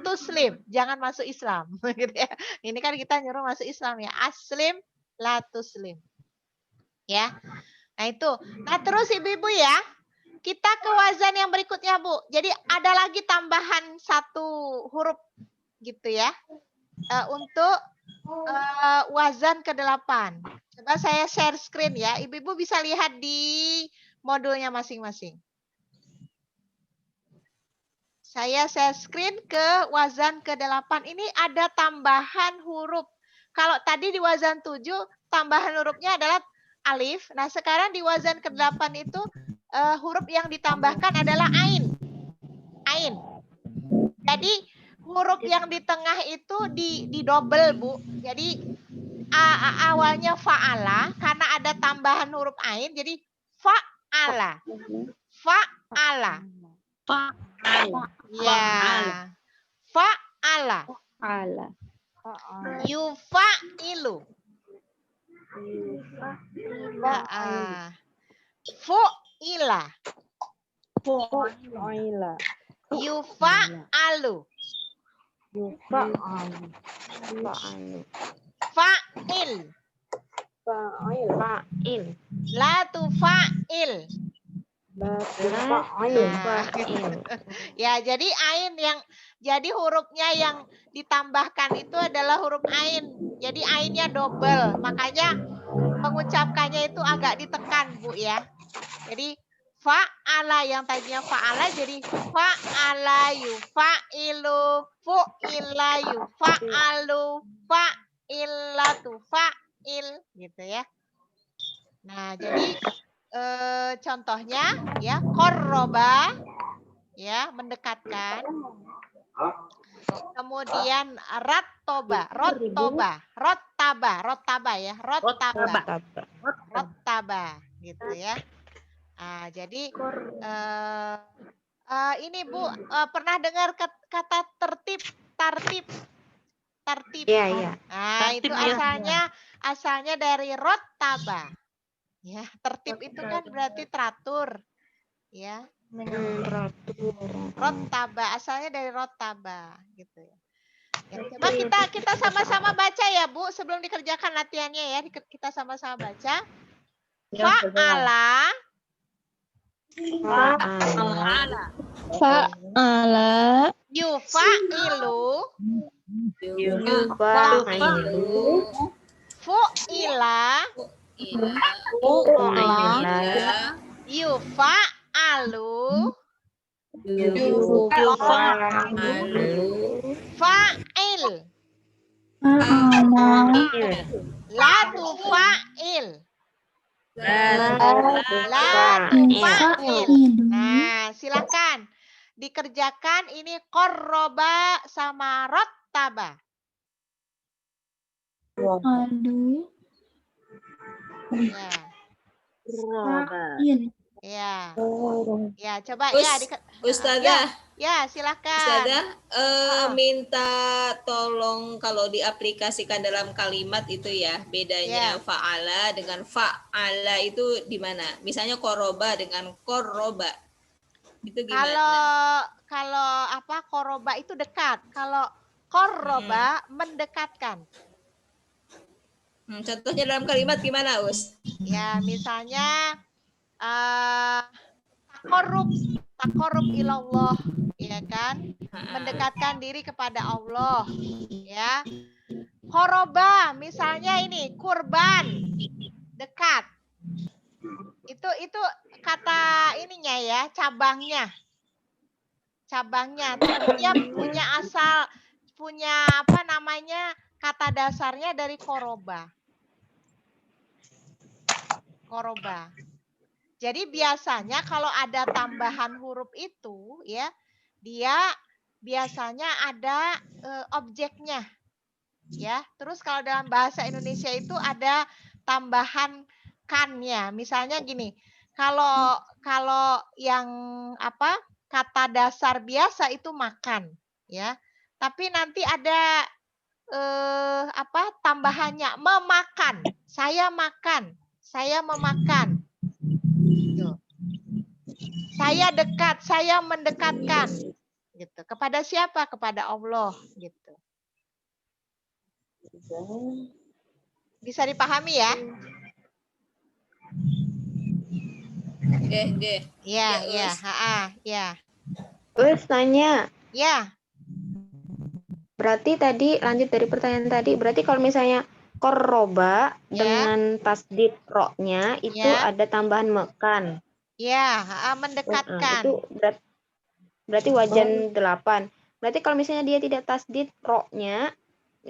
tuslim. Jangan masuk Islam. Gitu ya. Ini kan kita nyuruh masuk Islam ya. Aslim, la tuslim. Ya. Nah itu. Nah terus ibu-ibu ya. Kita ke wazan yang berikutnya Bu. Jadi ada lagi tambahan satu huruf gitu ya. Untuk wazan ke-8. Coba saya share screen ya. Ibu-ibu bisa lihat di modulnya masing-masing. Saya share screen ke wazan ke-8. Ini ada tambahan huruf. Kalau tadi di wazan 7, tambahan hurufnya adalah alif. Nah, sekarang di wazan ke-8 itu huruf yang ditambahkan adalah ain. Ain. Jadi, huruf yang di tengah itu di double, Bu. Jadi, awalnya fa'ala. Karena ada tambahan huruf ain, jadi fa'ala. Fa'ala. Ya. Fa'ala. Ala. Yufa'ilu. Fu'ila. Fu'ila. Yufa'alu. Yufa'alu. Fa'il. Fa'il. Fa'il. La tufa'il. La tufa'il. Ya, jadi ain yang jadi hurufnya yang ditambahkan itu adalah huruf ain. Jadi ainnya double. Makanya mengucapkannya itu agak ditekan, Bu ya. Jadi fa'ala yang tadinya fa'ala jadi fa'ala yufa'ilu, fu'ila yufa'alu, fa'ilatu fa'il gitu ya. Nah, jadi contohnya ya qarraba ya mendekatkan. Kemudian rottaba gitu ya. Nah, jadi ini Bu pernah dengar kata tartib? Iya, iya. Nah, itu asalnya dari rottaba. Ya, tertib itu kan berarti teratur. Ya. Rottaba asalnya dari rottaba gitu ya. Ya, coba kita sama-sama baca ya, Bu, sebelum dikerjakan latihannya ya. Kita sama-sama baca. Fa'ala. Fa'ala. Yufa'ilu. Fu'ila. Yufa'alu. Fa'il. La tufa'il. Nah, silakan dikerjakan ini qarraba sama rottaba. Ya. Ya, coba ya Ustazah. Ya, silakan. Ustazah, minta tolong kalau diaplikasikan dalam kalimat itu ya, bedanya fa'ala dengan fa'ala itu di mana? Misalnya koroba dengan koroba. Itu gimana? Kalau apa koroba itu dekat. Kalau koroba mendekatkan. Contohnya dalam kalimat gimana, Us? Ya, misalnya takorub ilallah, ya kan? Mendekatkan diri kepada Allah, ya. Koroba, misalnya ini kurban, dekat. Itu kata ininya ya, cabangnya. Dia punya apa namanya? Kata dasarnya dari koroba. Jadi biasanya kalau ada tambahan huruf itu ya, dia biasanya ada objeknya. Ya, terus kalau dalam bahasa Indonesia itu ada tambahan kannya. Misalnya gini, kalau yang apa? kata dasar biasa itu makan, ya. Tapi nanti ada tambahannya memakan. Saya makan, saya memakan. Gitu. Saya dekat, saya mendekatkan. Gitu. Kepada siapa? Kepada Allah, gitu. Bisa dipahami ya? Ya, ya, ya. Terus tanya. Ya. Berarti tadi lanjut dari pertanyaan tadi, berarti kalau misalnya koroba dengan tasdid ro-nya itu ada tambahan mekan. Ya, mendekatkan. Itu berarti wajan 8. Berarti kalau misalnya dia tidak tasdid ro-nya,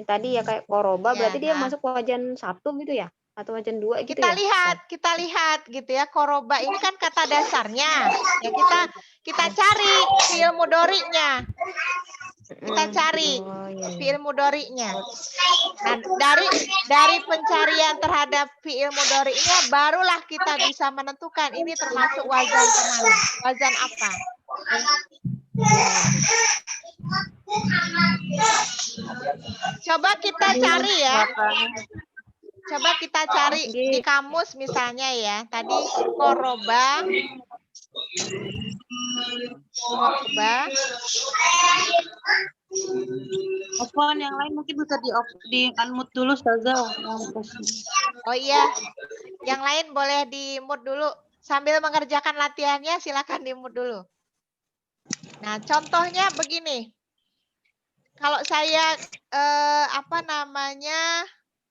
tadi ya kayak koroba, berarti dia masuk wajan 1 gitu ya? Atau wajan 2 gitu ya? Kita lihat gitu ya. Koroba ini kan kata dasarnya. Ya kita cari fi'il mudhari'nya. Kita cari fi'il mudhari'nya. Nah, dari pencarian terhadap fi'il mudhari'nya barulah kita bisa menentukan ini termasuk wazan kemana, wazan apa. Coba kita cari ya. Coba kita cari di kamus misalnya ya. Tadi koroba. Apaan yang lain mungkin bisa di unmute dulu, Ustazah. Oh iya, yang lain boleh di mute dulu. Sambil mengerjakan latihannya silakan di mute dulu. Nah, contohnya begini. Kalau saya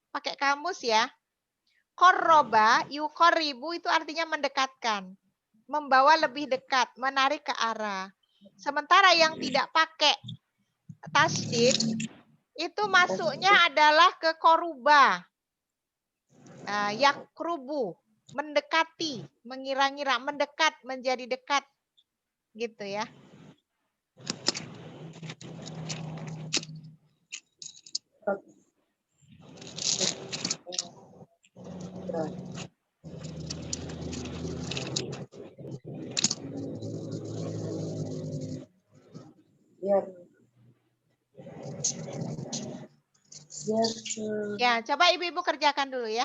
pakai kamus ya. Korroba, yukoribu itu artinya mendekatkan. Membawa lebih dekat, menarik ke arah. Sementara yang tidak pakai tasdid itu masuknya adalah ke koruba. Yakrubu, mendekati, mengira-ngira, mendekat, menjadi dekat. Gitu ya. Ya, coba ibu-ibu kerjakan dulu ya.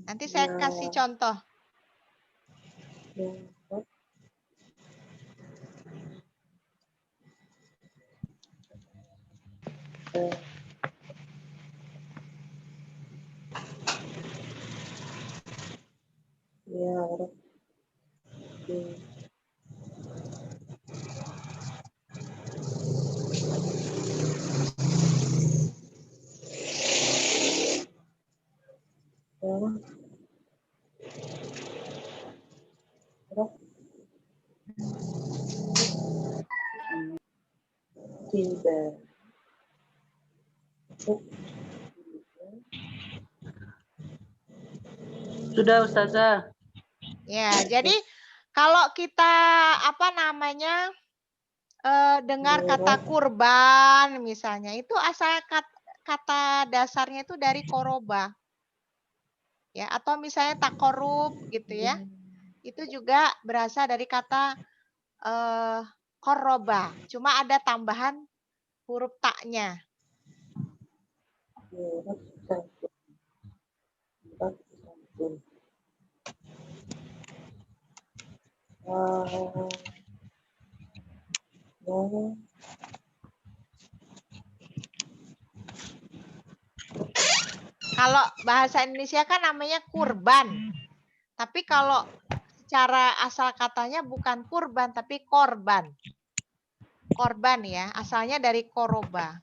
Nanti saya kasih contoh. Sudah, Ustazah. Ya, jadi kalau kita dengar kata kurban misalnya, itu asal kata dasarnya itu dari koroba. Ya, atau misalnya takorub gitu ya. Itu juga berasal dari kata koroba. Cuma ada tambahan huruf taknya. Kalau bahasa Indonesia kan namanya kurban. Tapi kalau secara asal katanya bukan kurban tapi korban. Korban ya, asalnya dari koroba.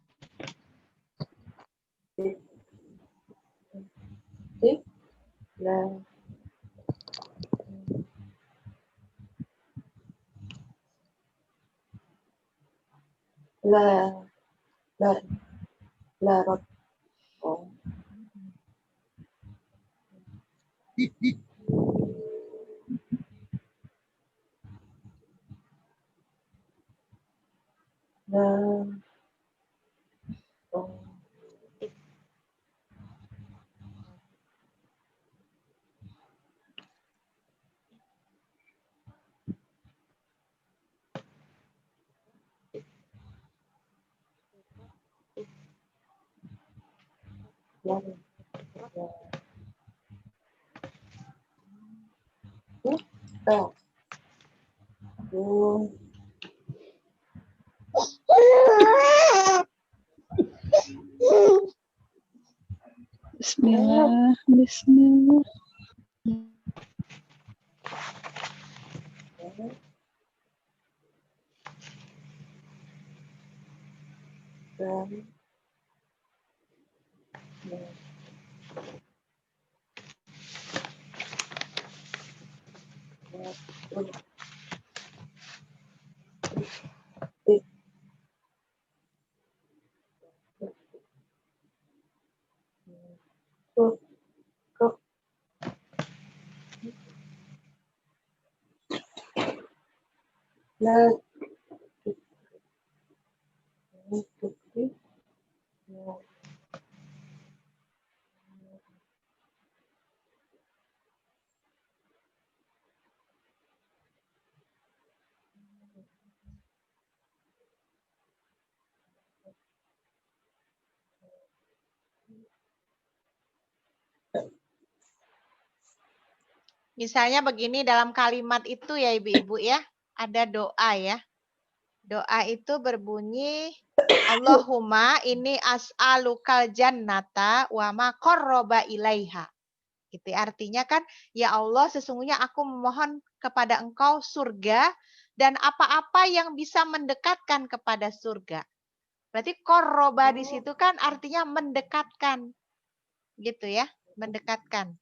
Bismillah, Bismillah. Misalnya begini dalam kalimat itu ya ibu-ibu ya, ada doa ya. Doa itu berbunyi, Allahumma ini as'alukal jannata wa ma qarraba ilaiha. Gitu artinya kan, ya Allah sesungguhnya aku memohon kepada engkau surga dan apa-apa yang bisa mendekatkan kepada surga. Berarti qarraba di situ kan artinya mendekatkan. Gitu ya, mendekatkan.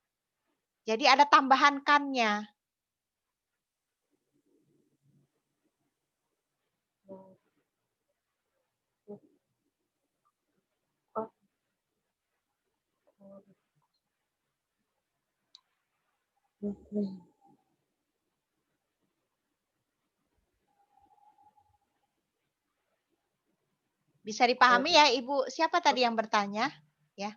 Jadi ada tambahan kannya. Bisa dipahami ya Ibu, siapa tadi yang bertanya? Ya.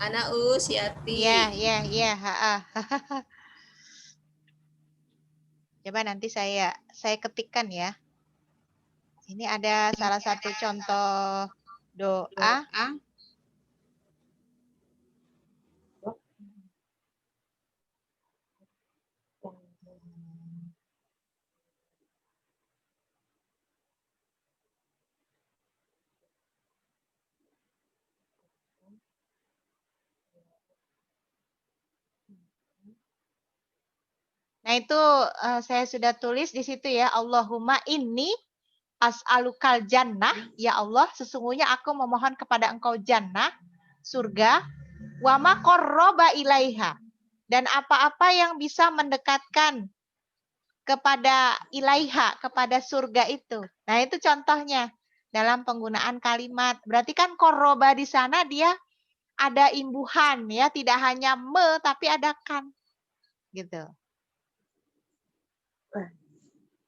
Anak Yati. Ya. Coba nanti saya ketikkan ya. Ini ada salah satu contoh doa. Nah itu saya sudah tulis di situ ya, Allahumma inni as'alukal jannah, ya Allah sesungguhnya aku memohon kepada engkau jannah, surga, wa ma qarraba ilaiha, dan apa-apa yang bisa mendekatkan kepada ilaiha, kepada surga itu. Nah itu contohnya dalam penggunaan kalimat. Berarti kan qarraba di sana dia ada imbuhan ya, tidak hanya me tapi ada kan. Gitu.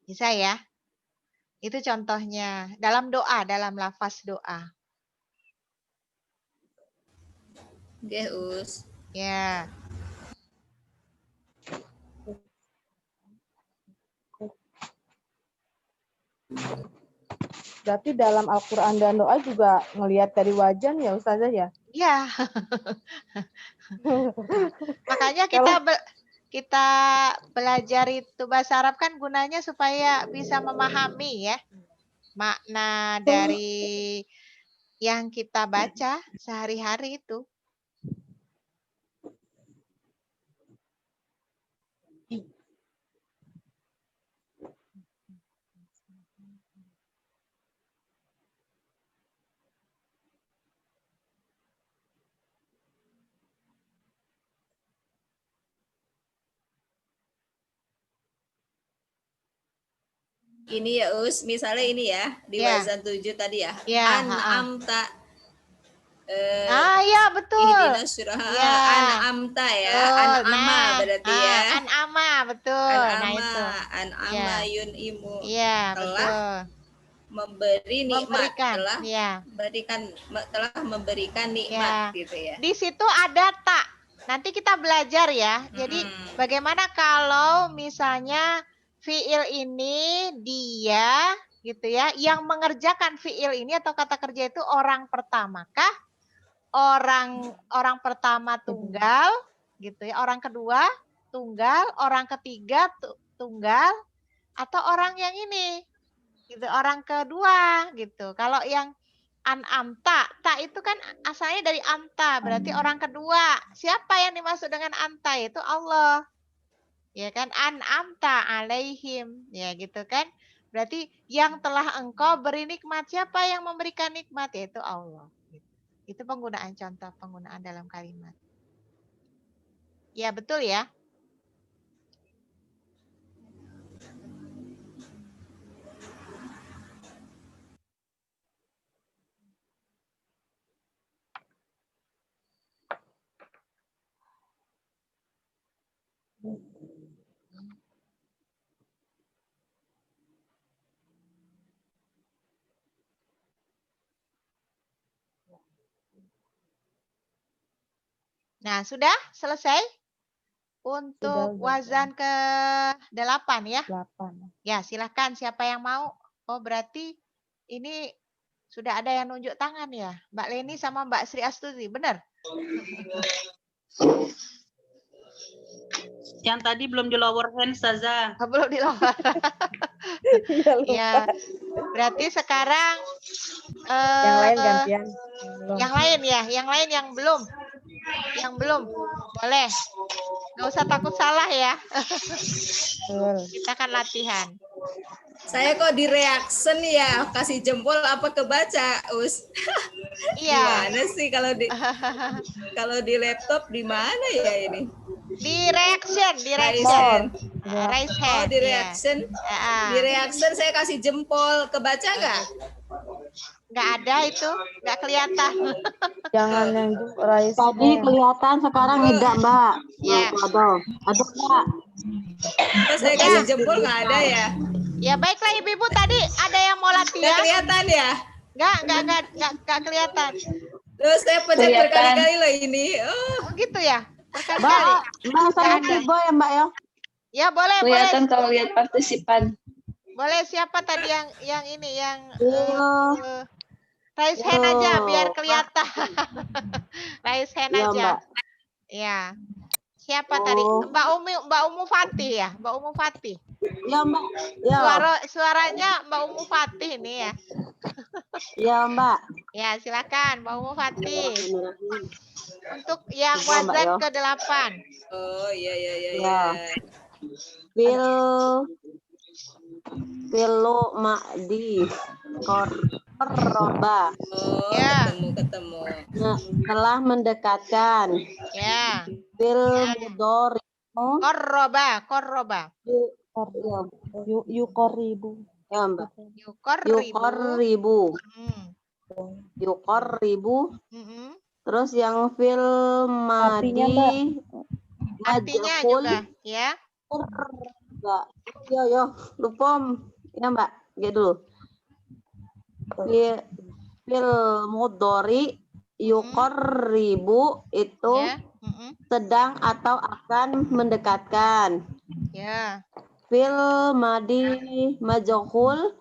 Bisa ya? Itu contohnya dalam doa, dalam lafaz doa. Oke, Us. Ya. Berarti dalam Al-Quran dan doa juga ngelihat dari wajan ya Ustazah ya? Iya. Makanya kita belajar itu bahasa Arab kan gunanya supaya bisa memahami ya makna dari yang kita baca sehari-hari itu. Ini ya Us, misalnya ini ya di wazan 7 tadi ya. An'amta. Ya betul. Ihdinas siratal an'amta ya. An'ama berarti ya. An'ama betul. An'ama yun'imu. Iya, telah memberi nikmat, telah memberikan nikmat gitu ya. Di situ ada tak. Nanti kita belajar ya. Jadi bagaimana kalau misalnya fiil ini dia gitu ya. Yang mengerjakan fiil ini atau kata kerja itu orang pertamakah, orang pertama tunggal, gitu ya. Orang kedua tunggal, orang ketiga tunggal, atau orang yang ini, gitu. Orang kedua, gitu. Kalau yang an'amta, tak itu kan asalnya dari amta, berarti orang kedua. Siapa yang dimaksud dengan anta? Itu Allah. Ya kan, an'amta alaihim, ya gitu kan. Berarti yang telah engkau beri nikmat, siapa yang memberikan nikmat? Yaitu Allah. Itu penggunaan contoh penggunaan dalam kalimat. Ya, betul ya. Nah, sudah selesai untuk wazan ke-8 ya? 8. Ya, silahkan siapa yang mau. Oh, berarti ini sudah ada yang nunjuk tangan ya? Mbak Leni sama Mbak Sri Astuti, benar? Yang tadi belum di lower hand, Ustazah. Belum di lower. Ya, berarti sekarang Yang lain gantian. Yang lain ya, yang lain yang belum. Yang belum, boleh. Nggak usah takut salah ya. Kita akan latihan. Saya kok di reaction ya, kasih jempol apa kebaca, Us? Iya. Gimana sih kalau di laptop di mana ya ini? Di reaction, Raise hand. Raise hand. Oh, di reaction. Di reaction saya kasih jempol, kebaca nggak? Nggak ada itu, nggak kelihatan. Jangan yang raise hand. Tadi kelihatan, sekarang tidak, Mbak. Ya. Ada, Mbak. Terus saya kasih jempol nggak ada ya? Ya baiklah ibu-ibu, tadi ada yang mau latihan. Nggak kelihatan ya? Nggak kelihatan. Terus saya pencet berkali-kali loh ini. Oh gitu ya? Mbak, saya tiba ya, Mbak ya? Ya boleh, Kelihatan boleh. kalau lihat partisipan. Boleh, siapa tadi yang ini yang raise hand aja biar kelihatan. Raise hand Ya, aja. Mbak. Ya. Siapa tadi? Mbak Umu Fatih ya? Mbak Umu Fatih. Ya, Mbak. Ya. Suaranya Mbak Umu Fatih ini ya. Ya, Mbak. Ya, silakan Mbak Umu Fatih. Untuk yang Coba, Mbak, wazan ya. ke-8. Oh iya. Ya. Filu ma'di korroba. Oh, Ya. ketemu. Nah, telah mendekatkan. Ya. Fil mudhari. Korroba. Yuqarribu. Ya, Mbak. Yuqarribu. Yuqarribu. Terus yang fil madi Artinya juga, ya. Mbak. Yo, lupa. Ya, Mbak. Gitu dulu. Fil mudhari yuqarribu itu sedang atau akan mendekatkan. Ya. Fil madi majhul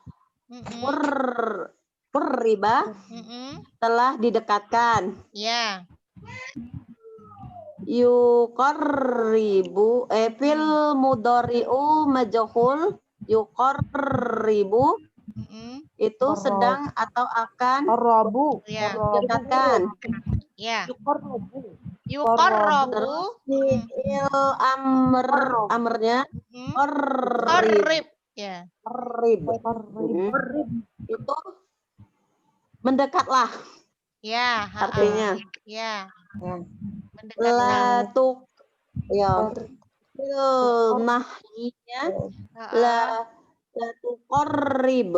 riba telah didekatkan. Ya. Yuqarribu fil mudhari'u majhul yuqarribu itu sedang atau akan mendekatkan. Ya. Yuqarribu. Yuqarrabu. Amernya Qarrib. Ya. Itu mendekatlah. Ya. Artinya. Ya. Latuk. Ya. Nahyinya latuqarrib.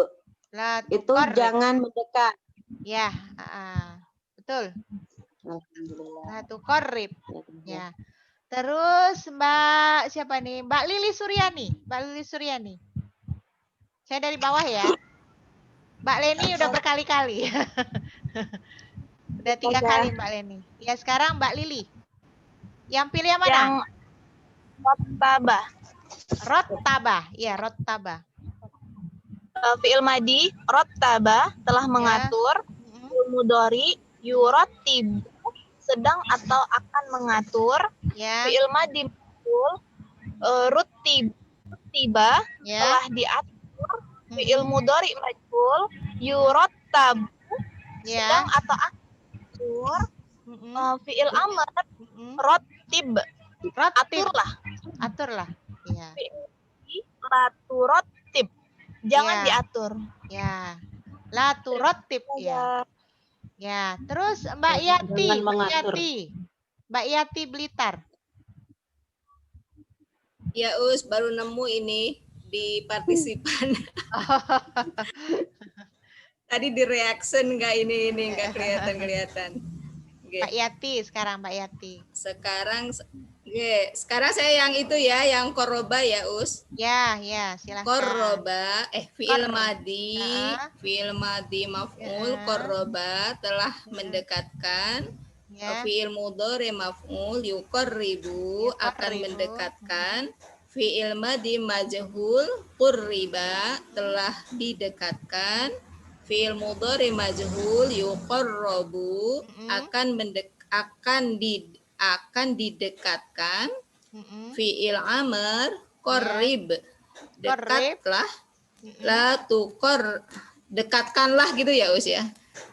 Itu jangan mendekat. Ya. Betul. Latuqarrib. Ya. Terus Mbak siapa nih? Mbak Lili Suryani. Saya dari bawah ya. Mbak Leni udah berkali-kali. Udah 3 kali Mbak Leni. Ya sekarang Mbak Lili. Yang pilih yang mana? Yang Rottaba. Rottaba. Ya, Rottaba. Fi'il madi, rottaba, telah mengatur. Fi'il mudhari, yurattibu, sedang atau akan mengatur. Fi'il madi maf'ul, ruttiba, telah diatur. Fi'il mudhari majhul, yurattabu, sedang atau akan mengatur. Fi'il amr, rottib, aturlah. Aturlah. Ya. La turattib, jangan diatur. Ya. La turattib ya. Ya, terus Mbak Yati, Jangan Mbak mengatur. Yati. Mbak Yati Blitar. Ya Us, baru nemu ini di partisipan. Tadi di reaction nggak ini nggak kelihatan. Mbak Yati sekarang Mbak Yati. Sekarang saya yang itu ya, yang koroba ya Us. Ya, silakan. Koroba, fi'il madi maf'ul, koroba telah mendekatkan. Fi'il mudhari maf'ul, yuqarribu akan mendekatkan. Fi'il madi majhul, qurriba telah didekatkan. Fi'il mudhari majhul, yuqarrabu akan didekatkan. Fi'il amr, qarrib, dekatlah. La tuqar, dekatkanlah gitu ya Us ya.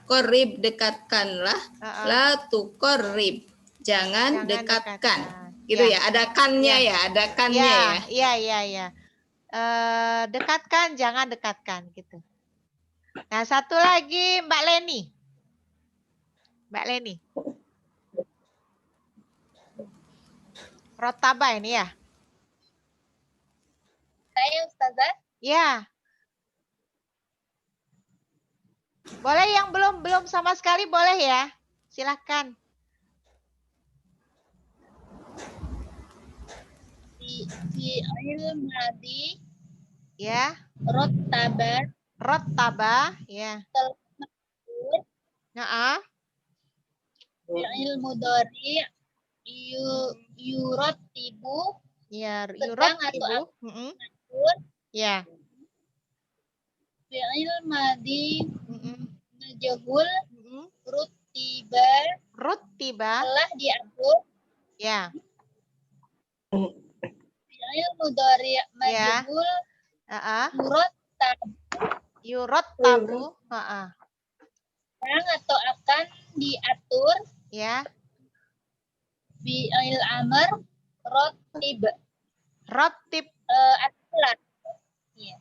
Qarrib, dekatkanlah. La tuqarrib, jangan dekatkan. Gitu ya, ada kannya ya, ada kannya ya. Iya. Dekatkan, jangan dekatkan gitu. Nah, satu lagi Mbak Leni. Mbak Leni. Rotaba ini ya? Saya Ustazah? Ya. Boleh yang belum sama sekali boleh ya? Silakan. Fi'il madi. Ya. Rottaba, ya. Fi'il mudhari, yurattibu, ya, sedang atau akan mengatur. Ya. Fi'il madi majhul, ruttiba, telah diatur. Ya. Fi'il mudhari majhul, yurottabu, sedang atau akan diatur. Ya. Fi'il amr, rottib, aturlah. Ya.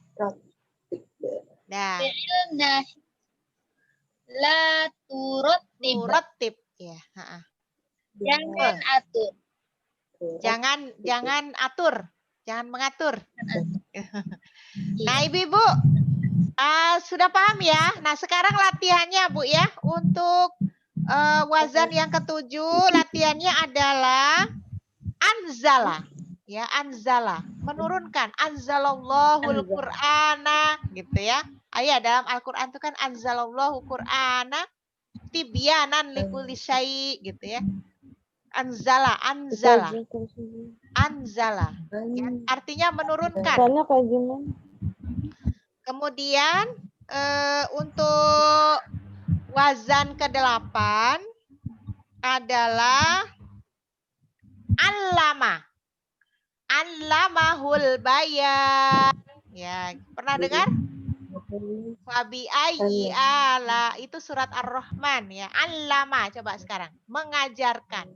Nah. Fi'il nahi, la turattib, ya. Jangan atur. Jangan atur, jangan mengatur. Nah, Ibu-ibu sudah paham ya. Nah, sekarang latihannya Bu ya, untuk wazan yang ketujuh, latihannya adalah anzala. Ya, anzala, menurunkan. Anzalallahul Qur'ana gitu ya. Ayat dalam Al-Qur'an itu kan anzalallahu Qur'ana tibyanan likulli syai' gitu ya. Anzala. Ya, artinya menurunkan. Kemudian untuk wazan ke-8 adalah allamahul bayan. Ya, pernah dengar? Fabi ayyi ala, itu surat Ar-Rahman ya. Allama, coba sekarang. Mengajarkan.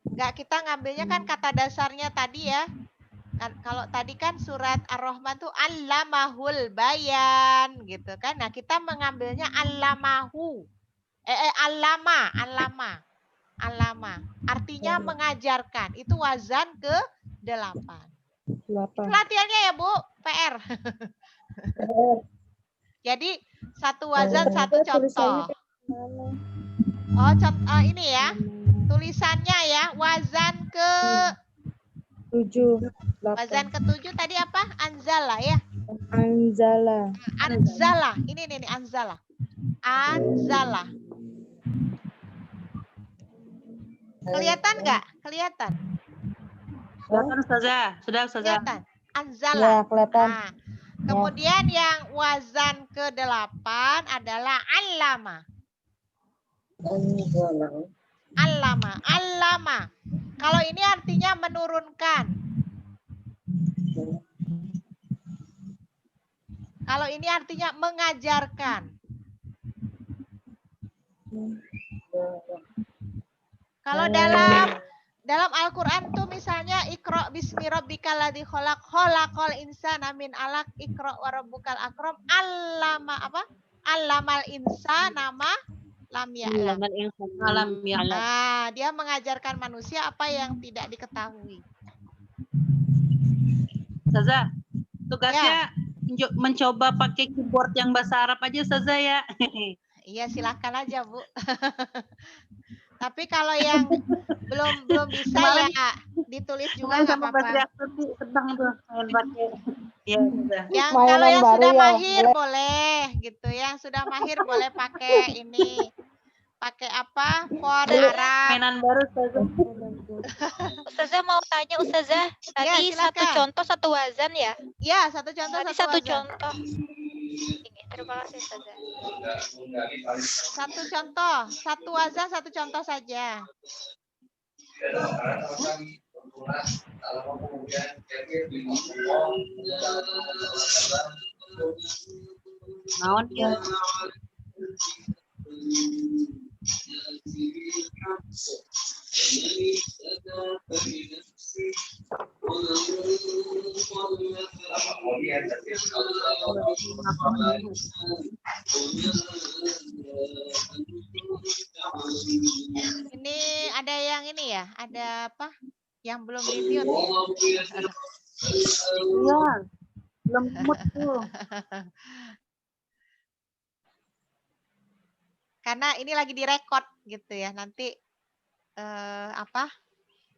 Enggak, kita ngambilnya kan kata dasarnya tadi ya. Kalau tadi kan surat Ar-Rahman tuh allamahul bayan gitu kan. Nah, kita mengambilnya allamahu. Allama. Artinya mengajarkan. Itu wazan ke-8. Itu latihannya ya, Bu. PR. Jadi satu wazan, satu contoh. Oh, ini ya. Tulisannya ya, wazan ke-7. Wazan ke-7 tadi apa? Anzala ya. Anzala. Ini anzala. Anzala. Kelihatan nggak? Kelihatan. Sudah kan Ustazah? Sudah Ustazah? Kelihatan. Ya, Anzala. kelihatan. Nah, kemudian yang wazan ke-8 adalah allama. Allama. Allama. Kalau ini artinya menurunkan. Kalau ini artinya mengajarkan. Kalau dalam Al-Qur'an tuh misalnya Iqra bismi rabbikal ladzi khalaq, khalaqal insana min alaq, Iqra wa rabbukal akram, allama apa? Allamal insana ma lam ya'lam. Alam ya. Nah, dia mengajarkan manusia apa yang tidak diketahui. Ustazah, tugasnya mencoba pakai keyboard yang bahasa Arab aja Ustazah ya. Iya, silakan aja, Bu. Tapi kalau yang belum bisa Kemarin- ya ditulis juga Kemarin nggak sama apa-apa. Mbak Sri sedang tuh main pakai. Iya, Ustazah. Yang Mainan kalau yang baru sudah ya, mahir boleh. boleh gitu. Yang sudah mahir boleh pakai ini. Pakai apa? Font Arab. Mainan baru Ustazah. Ustazah mau tanya Ustazah, tadi satu silakan. contoh satu wazan ya? Ya, satu contoh Tadi satu satu wazan. contoh. Ini, terima kasih Ustazah. Satu contoh, satu wazan, satu contoh saja. Naon ya? Ini ada yang ini ya, ada apa? Yang belum di mute ya? Iya. Belum mood tuh. Karena ini lagi direkod gitu ya. Nanti apa?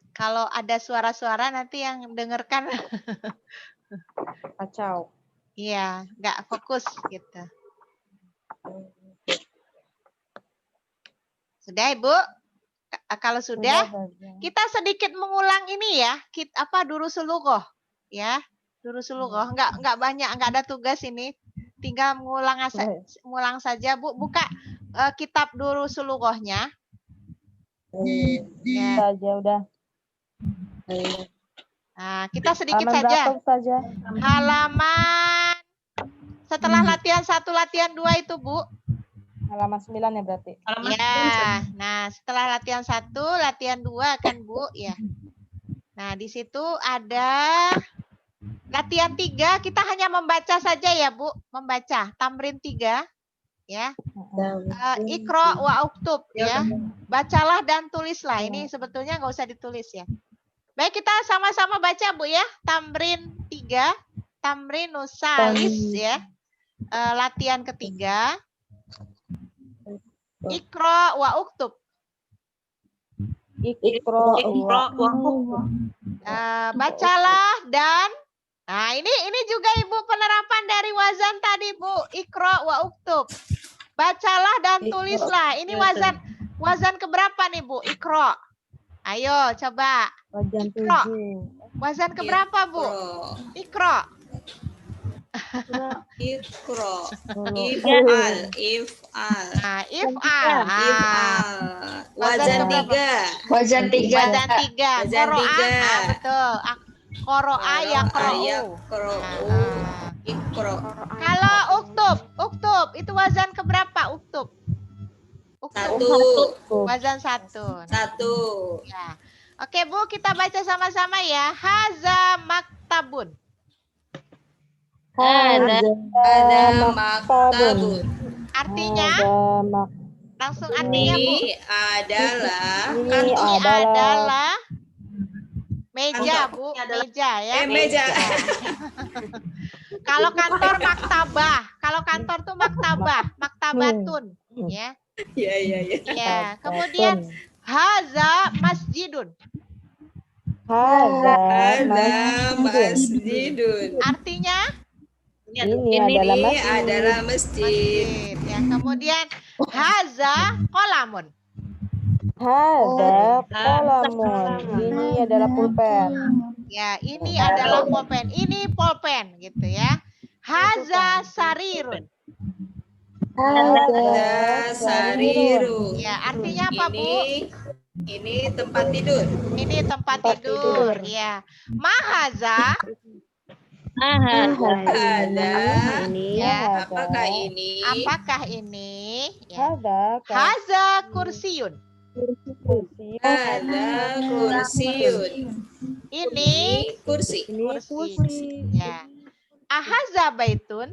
Kalau ada suara-suara nanti yang dengarkan Kacau. iya, nggak fokus gitu. Sudah, Ibu? Kalau sudah, kita sedikit mengulang ini ya. Apa durusul lughah ya. Durusul lughah nggak banyak, nggak ada tugas ini. Tinggal mengulang saja, Bu. Buka kitab durusul lughahnya. Ya. Saja udah. Nah, kita sedikit Halaman saja. berapa, Ustazah? Halaman setelah latihan 1, latihan 2 itu, Bu. Halaman 9 ya berarti. Ya. Nah, setelah latihan 1, latihan 2 kan, Bu, ya. Nah, di situ ada latihan 3, kita hanya membaca saja ya, Bu. Membaca tamrin 3 ya. Iqra wa uktub ya. Bacalah dan tulislah. Ini sebetulnya nggak usah ditulis ya. Baik, kita sama-sama baca, Bu ya. Tamrin 3, tamrin nusalis ya. Latihan ketiga. Iqra wa uktub. Iqra wa bacalah dan nah ini juga Ibu penerapan dari wazan tadi, Bu. Iqra wa uktub. Bacalah dan tulislah. Ini wazan keberapa nih, Bu? Iqra. Ayo coba. Wazan Iqra. 7. Wazan keberapa, Bu? Iqra. Iqra. If'al. If'al. Nah, if'al. If'al. Wazan 3. Wazan 3. Wazan 3. Wazan 3. Betul. Qara'a yaqra'u. Iqra. Kalau uktub itu wazan keberapa? Uktub. 1. Wazan 1. 1. Ya. Oke, Bu, kita baca sama-sama ya. Haza maktabun. Ada maktabun. Artinya? Langsung artinya, Bu. Ini adalah Ini adalah meja, Bu. Meja ya. meja. Kalau kantor maktabah. Kalau kantor tuh maktabah. Maktabatun. Ya. Iya. Ya. Kemudian haza masjidun. Ada masjidun. Artinya? Ini adalah masjid. Ya. Kemudian haza qalamun. Haza qalamun. Ini adalah pulpen. Ya, ini adalah pulpen. Ini pulpen gitu ya. Haza sarirun. Ada sariru. Ya, artinya apa, Bu? Ini tempat tidur. Ini tempat tidur. Ya. Mahaza. Ada. Ya. Apakah ini? Apakah ini? Ya. Ada. Haza kursiun. Ada kursiun. Ini kursi. kursi. Ya. Ahaza baitun.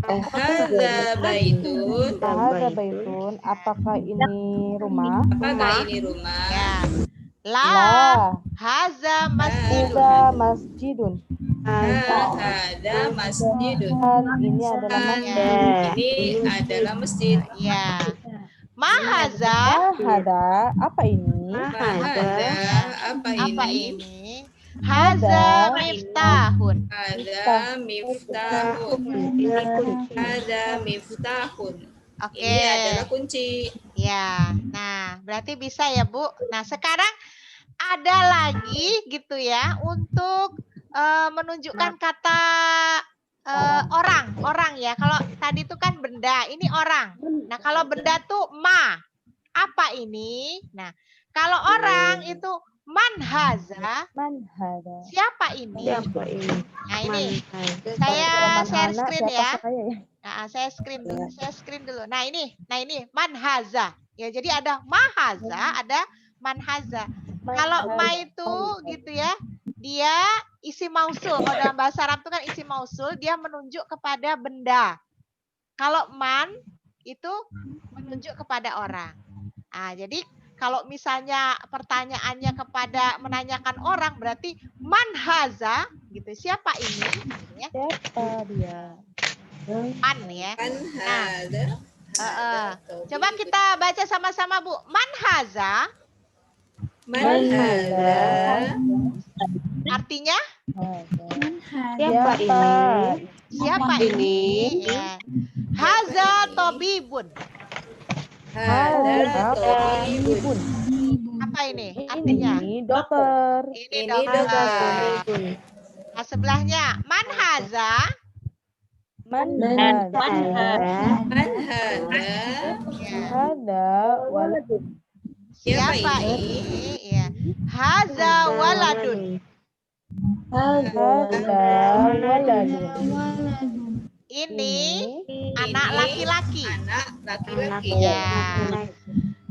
Hadza baitun. Hadza baitun. Apakah ini rumah? Apakah ini rumah? Ya. La. Haza masjidun. Hadza masjidun. Ada masjidun. Ini adalah masjid. Ini adalah masjid. Ya. Mahaza. Mahada. Apa ini? Mahada. Apa ini? Haza miftahun. Ada miftahun. Ada miftahun. Oke. Ini adalah kunci. Ya. Nah, berarti bisa ya, Bu. Nah, sekarang ada lagi gitu ya untuk menunjukkan kata orang ya. Kalau tadi itu kan benda, ini orang. Nah, kalau benda tuh ma. Apa ini? Nah, kalau orang itu manhaza. Manhaza. Siapa ini? Siapa ini? Nah, ini saya share screen ya. Nah, saya screen dulu. Nah, ini manhaza. Ya, jadi ada mahaza, ada manhaza. Kalau ma itu gitu ya, dia isi mausul. Kalau dalam bahasa Arab itu kan isi mausul, dia menunjuk kepada benda. Kalau man itu menunjuk kepada orang. Nah, jadi kalau misalnya pertanyaannya menanyakan orang, berarti manhaza gitu. Siapa ini? Gitu ya. Siapa dia? Man ya. Nah, coba kita baca sama-sama, Bu. Manhaza. Manhaza. Artinya? Siapa ini? Siapa ini? Ya. Haza tobibun. Ada tobibun. Apa ini? Artinya? Ini dokter. Ini dokter. Nah, sebelahnya manhaza. Manhaza. Ada waladun. Siapa ini? Ya. Haza waladun. Haza waladun. Ini anak laki-laki. Anak laki-laki. Ya.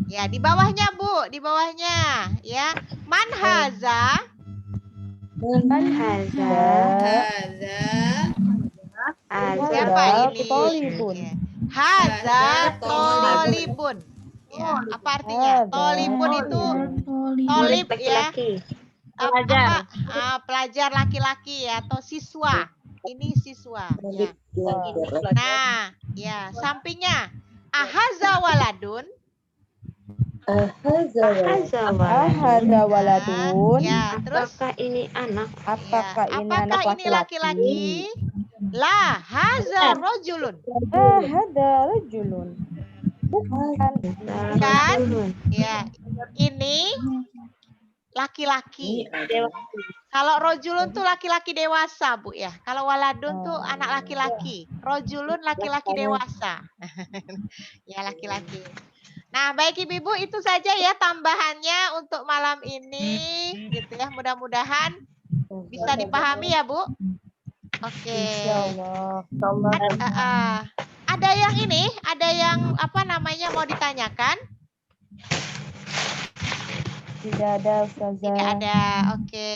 Ya, di bawahnya, Bu, di bawahnya, ya. Manhaza. Siapa ini? Ya. Haza tolibun. Ya, apa artinya? Tolibun itu tolib ya. Pelajar laki-laki ya, atau siswa. Ini siswa. Ya. Nah, ya, sampingnya ahaza waladun. Ahaza waladun. Ya, terus apakah ini anak? Apakah ya, ini anak apakah ini laki-laki? La haza rojulun. Hada rajulun. Bukan. Kan? Ya, ini laki-laki. Kalau rojulun tuh laki-laki dewasa, Bu ya. Kalau waladun tuh anak laki-laki. Rojulun laki-laki dewasa. Ya, laki-laki. Nah, baik Ibu-ibu, itu saja ya tambahannya untuk malam ini gitu ya. Mudah-mudahan bisa dipahami ya, Bu. Oke. Ada yang ini, ada yang apa namanya mau ditanyakan? Tidak ada, Ustazah. Tidak ada. Oke.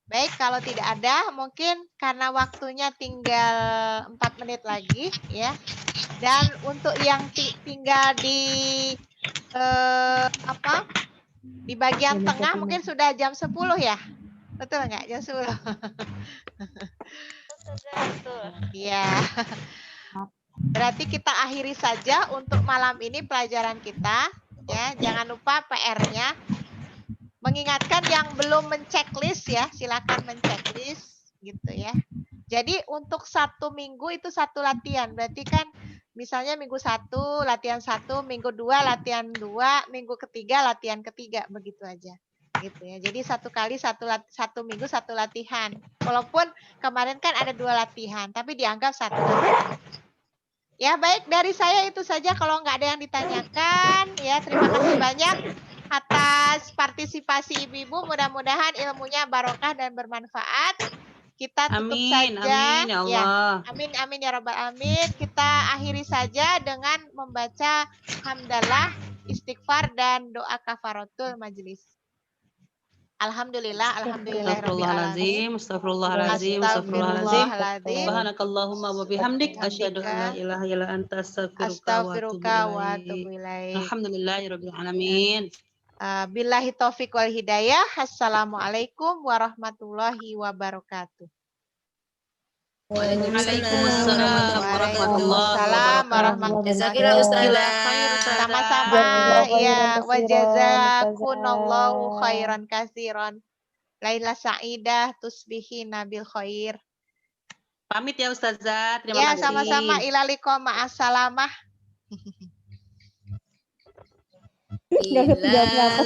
Baik, kalau tidak ada, mungkin karena waktunya tinggal 4 menit lagi, ya. Dan untuk yang tinggal di di bagian tengah, mungkin sudah jam 10 ya, betul nggak? Jam 10. Iya. Berarti kita akhiri saja untuk malam ini pelajaran kita, ya. Jangan lupa PR-nya. Mengingatkan yang belum menceklis ya, silakan menceklis gitu ya. Jadi untuk 1 minggu itu 1 latihan. Berarti kan misalnya minggu 1 latihan 1, minggu 2 latihan 2, minggu ketiga latihan ketiga, begitu aja. gitu ya. Jadi satu minggu satu latihan. Walaupun kemarin kan ada 2 latihan, tapi dianggap 1 latihan. Ya baik, dari saya itu saja. Kalau nggak ada yang ditanyakan, ya terima kasih banyak atas partisipasi ibu-ibu. Mudah-mudahan ilmunya barokah dan bermanfaat. Kita tutup saja. Amin, ya Allah. Amin, amin ya rabbal alamin. Kita akhiri saja dengan membaca hamdalah, istighfar dan doa kafaratul majelis. Alhamdulillah, alhamdulillahirabbil alamin. Astagfirullahaladzim. Subhanakallahumma wa bihamdik asyhadu an la ilaha illa anta astaghfiruka wa atubu ilaik. Alhamdulillahirabbil alamin. Billahi taufiq wal hidayah. Assalamualaikum warahmatullahi wabarakatuh. Waalaikumsalam warahmatullahi wabarakatuh. Jazakillah Ustazah. Sama-sama ya, wa jazakunallahu khairan katsiran. Laila sa'idah tusbihi nabil khair. Pamit ya Ustazah. Terima Ya, kasih. sama-sama. Ila liqa ma'assalamah. Nggak bisa jawab apa.